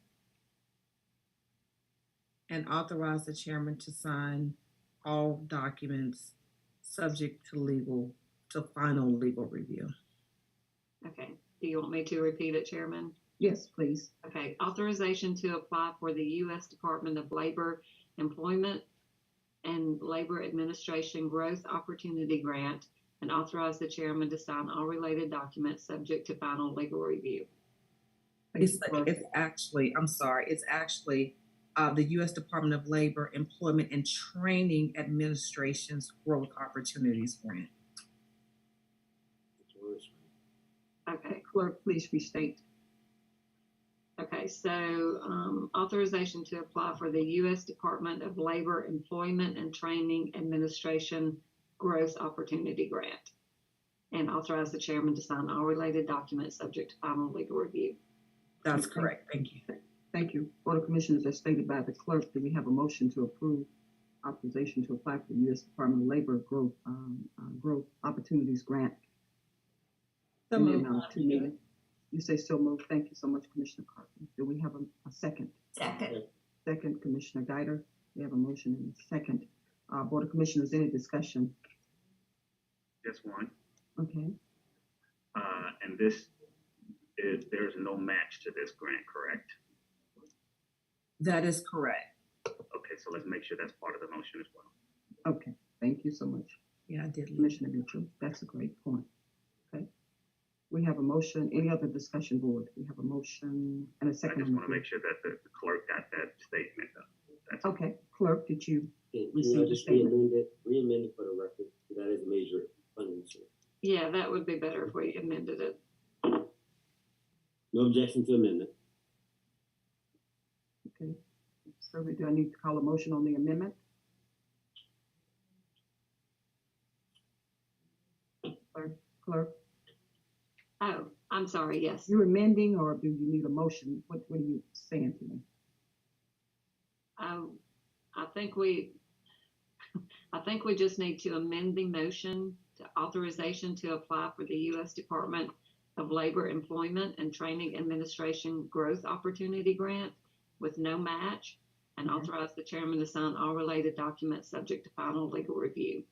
and authorize the chairman to sign all documents subject to final legal review. Okay. Do you want me to repeat it, Chairman? Yes, please. Okay. Authorization to apply for the U.S. Department of Labor Employment and Labor Administration Growth Opportunity Grant, and authorize the chairman to sign all related documents subject to final legal review. It's actually the U.S. Department of Labor Employment and Training Administration's Growth Opportunities Grant. Okay. Clerk, please restate. Okay, so authorization to apply for the U.S. Department of Labor Employment and Training Administration Growth Opportunity Grant, and authorize the chairman to sign all related documents subject to final legal review. That's correct. Thank you. Thank you. Board of Commissioners, as stated by the clerk, do we have a motion to approve authorization to apply for the U.S. Department of Labor Growth Opportunities Grant? So in the moved. amount of $2 million. You say so moved. Thank you so much, Commissioner Carthen. Do we have a second? Second. Second, Commissioner Guider. We have a motion and a second. Board of Commissioners, any discussion? Just one. Okay. And there's no match to this grant, correct? That is correct. Okay, so let's make sure that's part of the motion as well. Okay. Thank you so much, Yeah, I did. Commissioner Mitchell. That's a great point. Okay. We have a motion. Any other discussion, board? We have a motion and a I second. just on the want to floor. make sure that the clerk got that statement. That's Okay. Clerk, did you Can receive I the just statement? re-amend it for the record? That is a major funding source. Yeah, that would be better if we amended it. No objection to amendment. Okay. So do I need to call a motion on the amendment? Clerk, Oh, I'm sorry. Yes. you amending or do you need a motion? What are you saying to me? I think we I think we just need to amend the motion to authorization to apply for the U.S. Department of Labor Employment and Training Administration Growth Opportunity Grant with no match, and authorize the chairman to sign all related documents subject to final legal review.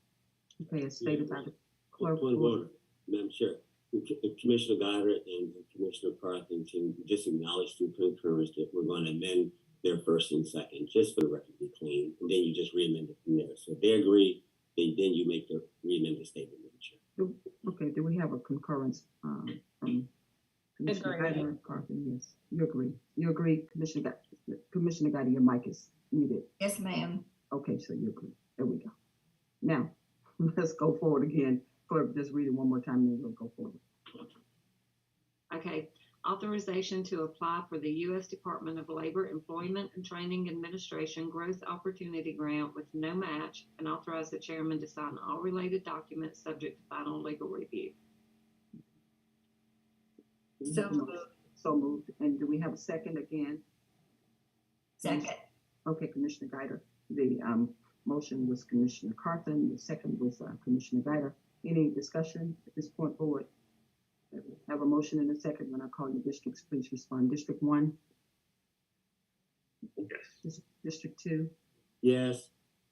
Okay, as stated by the clerk. Point of order, Madam Chair. Commissioner Goddard and Commissioner Partington just acknowledged through concurrence that we're going to amend their first and second, just for the record to be clean, and then you just re-amend it from there. So if they agree, then you make the re-amended statement, Madam Chair. Okay, do we have a concurrence from Commissioner Agree. Guyder and Carthen? Yes, you agree. You agree, Commissioner Guyder. Commissioner Guyder, your mic is muted. Yes, ma'am. Okay, so you agree. There we go. Now, let's go forward again. Clerk, just read it one more time, and then we'll go forward. Okay, authorization to apply for the U.S. Department of Labor Employment and Training Administration Growth Opportunity Grant with no match, and authorize the chairman to sign all related documents subject to final legal review. So moved. So moved. And do we have a second again? Second. Okay, Commissioner Guyder. The motion was Commissioner Carthen. The second was Commissioner Guyder. Any discussion at this point forward? Have a motion in a second. When I call your districts, please respond. District 1, Yes. District 2, Yes.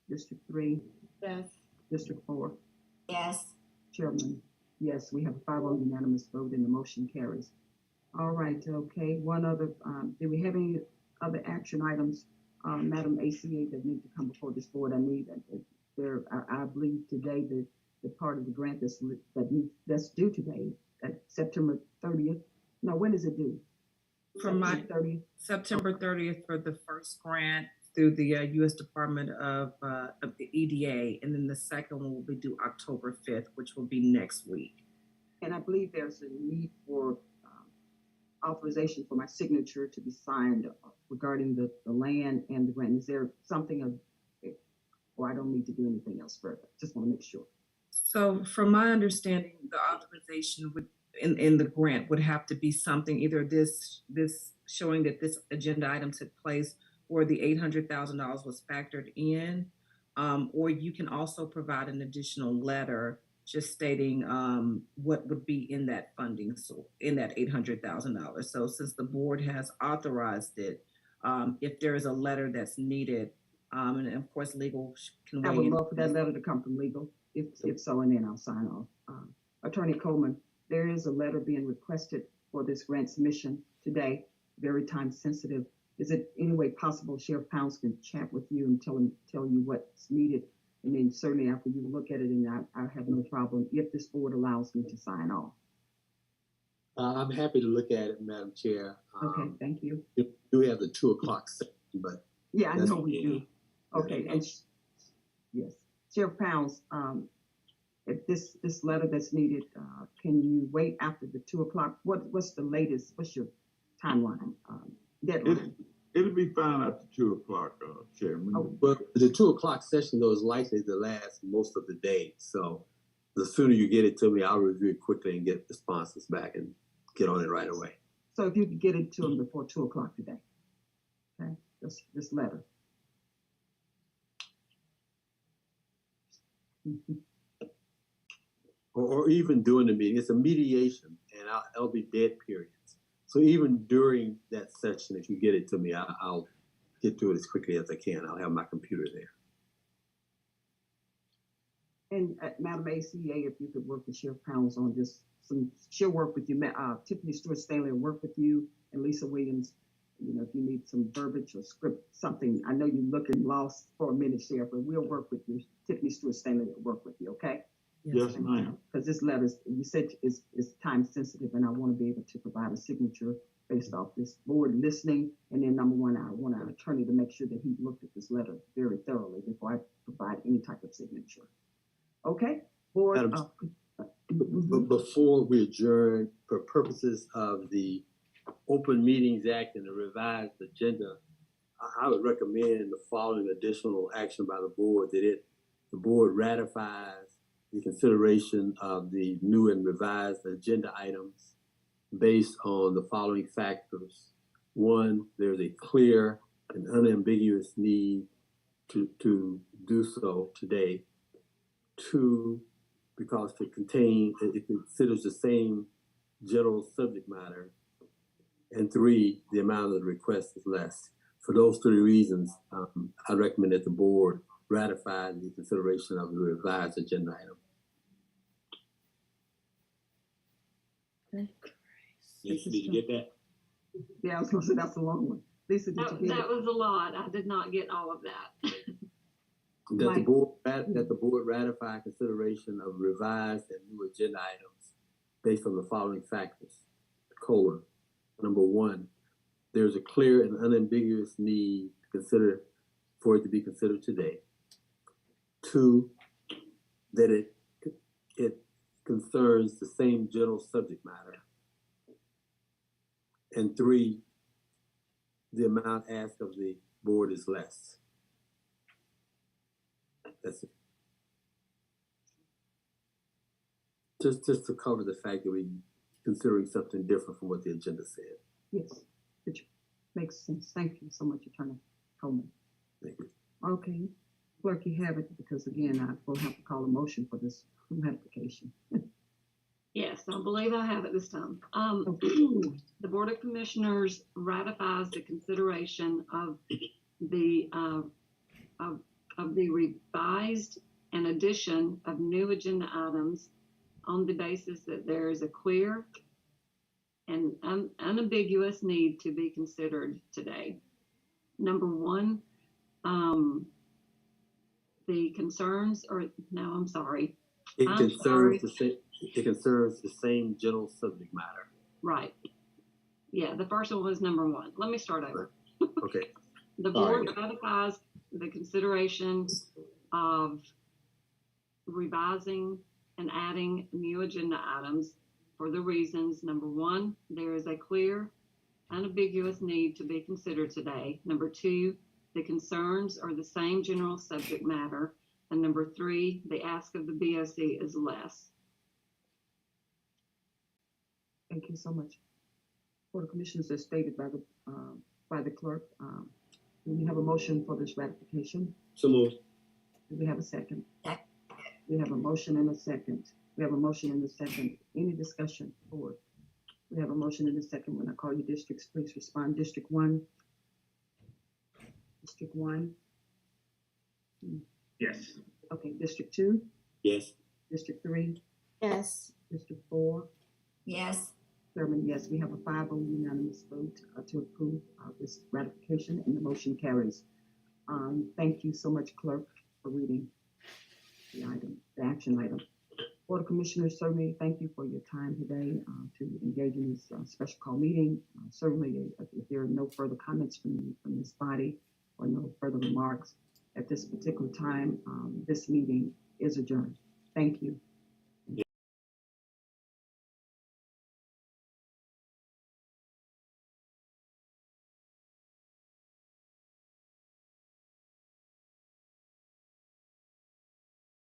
District 3, Yes. District 4. Yes. Chairman, yes, we have a 5-0 unanimous vote and the motion carries. All right, okay. One other, do we have any other action items, Madam ACA, that need to come before this board? I believe today the part of the grant that's due today, at September 30th. No, when is it due? From my 30th. September 30th for the first grant through the U.S. Department of the EDA, and then the second one will be due October 5th, which will be next week. And I believe there's a need for authorization for my signature to be signed regarding the land and the grant. Is there something or I don't need to do anything else further? Just want to make sure. So from my understanding, the authorization would in the grant would have to be something, either this showing that this agenda item took place or the $800,000 was factored in, or you can also provide an additional letter just stating what would be in that funding, so in that $800,000. So since the board has authorized it, if there is a letter that's needed, and of course legal can I weigh would in. love for that letter to come from legal, if so, and then I'll sign off. Attorney Coleman, there is a letter being requested for this grant submission today, very time sensitive. Is it any way possible Sheriff Pounds can chat with you and tell you what's needed? And then certainly after you look at it, and I have no problem if this board allows me to sign off. I'm happy to look at it, Madam Chair. Okay, thank you. We do have the 2 o'clock session, but Yeah, I that's- know we do. Okay, and yes, Sheriff Pounds, if this letter that's needed, can you wait after the 2 o'clock? What's the latest? What's your timeline, deadline? It'll be fine after 2 o'clock, Chairman. Oh. but the 2 o'clock session though is likely to last most of the day. So the sooner you get it to me, I'll review it quickly and get responses back and get on it right away. So if you could get it to him before 2 o'clock today, okay? This letter. Or even during the meeting. It's a mediation, and I'll be dead periods. So even during that session, if you get it to me, I'll get to it as quickly as I can. I'll have my computer there. And Madam ACA, if you could work with Sheriff Pounds on just she'll work with you. Tiffany Stewart Stanley will work with you, and Lisa Williams. You know, if you need some verbiage or script, something. I know you're looking lost for a minute, Sheriff, but we'll work with you. Tiffany Stewart Stanley will work with you, okay? Yes, ma'am. Because this letter, you said, is time sensitive, and I want to be able to provide a signature based off this board listening. And then number one, I want our attorney to make sure that he looked at this letter very thoroughly before I provide any type of signature. Okay, board. Madam, but before we adjourn, for purposes of the Open Meetings Act and the revised agenda, I would recommend the following additional action by the board: that the board ratifies the consideration of the new and revised agenda items based on the following factors. One, there's a clear and unambiguous need to do so today. 2, because it considers the same general subject matter. And 3, the amount of the request is less. For those 3 reasons, I recommend that the board ratify the consideration of the revised agenda item. Lisa, did you get that? Yeah, I was gonna say that's a long one. Lisa, did you get That it? was a lot. I did not get all of that. That the board ratify consideration of revised and new agenda items based on the following factors: : number 1, there's a clear and unambiguous need for it to be considered today. 2, that it concerns the same general subject matter. And 3, the amount asked of the board is less. That's it. Just to cover the fact that we're considering something different from what the agenda said. Yes, which makes sense. Thank you so much, Attorney Coleman. Thank you. Okay, clerk, you have it, because again, I will have to call a motion for this ratification. Yes, I believe I have it this time. The Board of Commissioners ratifies the consideration of the revised and addition of new agenda items on the basis that there is a clear and unambiguous need to be considered today. Number 1, the concerns, It concerns the same general subject matter. Right. Yeah, the first one was number 1. Let me start over. Okay. The board ratifies the consideration of revising and adding new agenda items for the reasons: number 1, there is a clear, unambiguous need to be considered today. Number 2, the concerns are the same general subject matter. And number 3, the ask of the BOC is less. Thank you so much. Board of Commissioners, as stated by the clerk, do we have a motion for this ratification? So moved. Do we have a second? We have a motion and a second. We have a motion and a second. Any discussion, board? We have a motion and a second. When I call you districts, please respond. District 1. District 1. Yes. Okay, District 2. Yes. District 3. Yes. District 4. Yes. Chairman, yes, we have a 5-0 unanimous vote to approve this ratification, and the motion carries. Thank you so much, clerk, for reading the action item. Board of Commissioners, certainly thank you for your time today to engage in this special call meeting. Certainly, if there are no further comments from this body or no further remarks at this particular time, this meeting is adjourned. Thank you.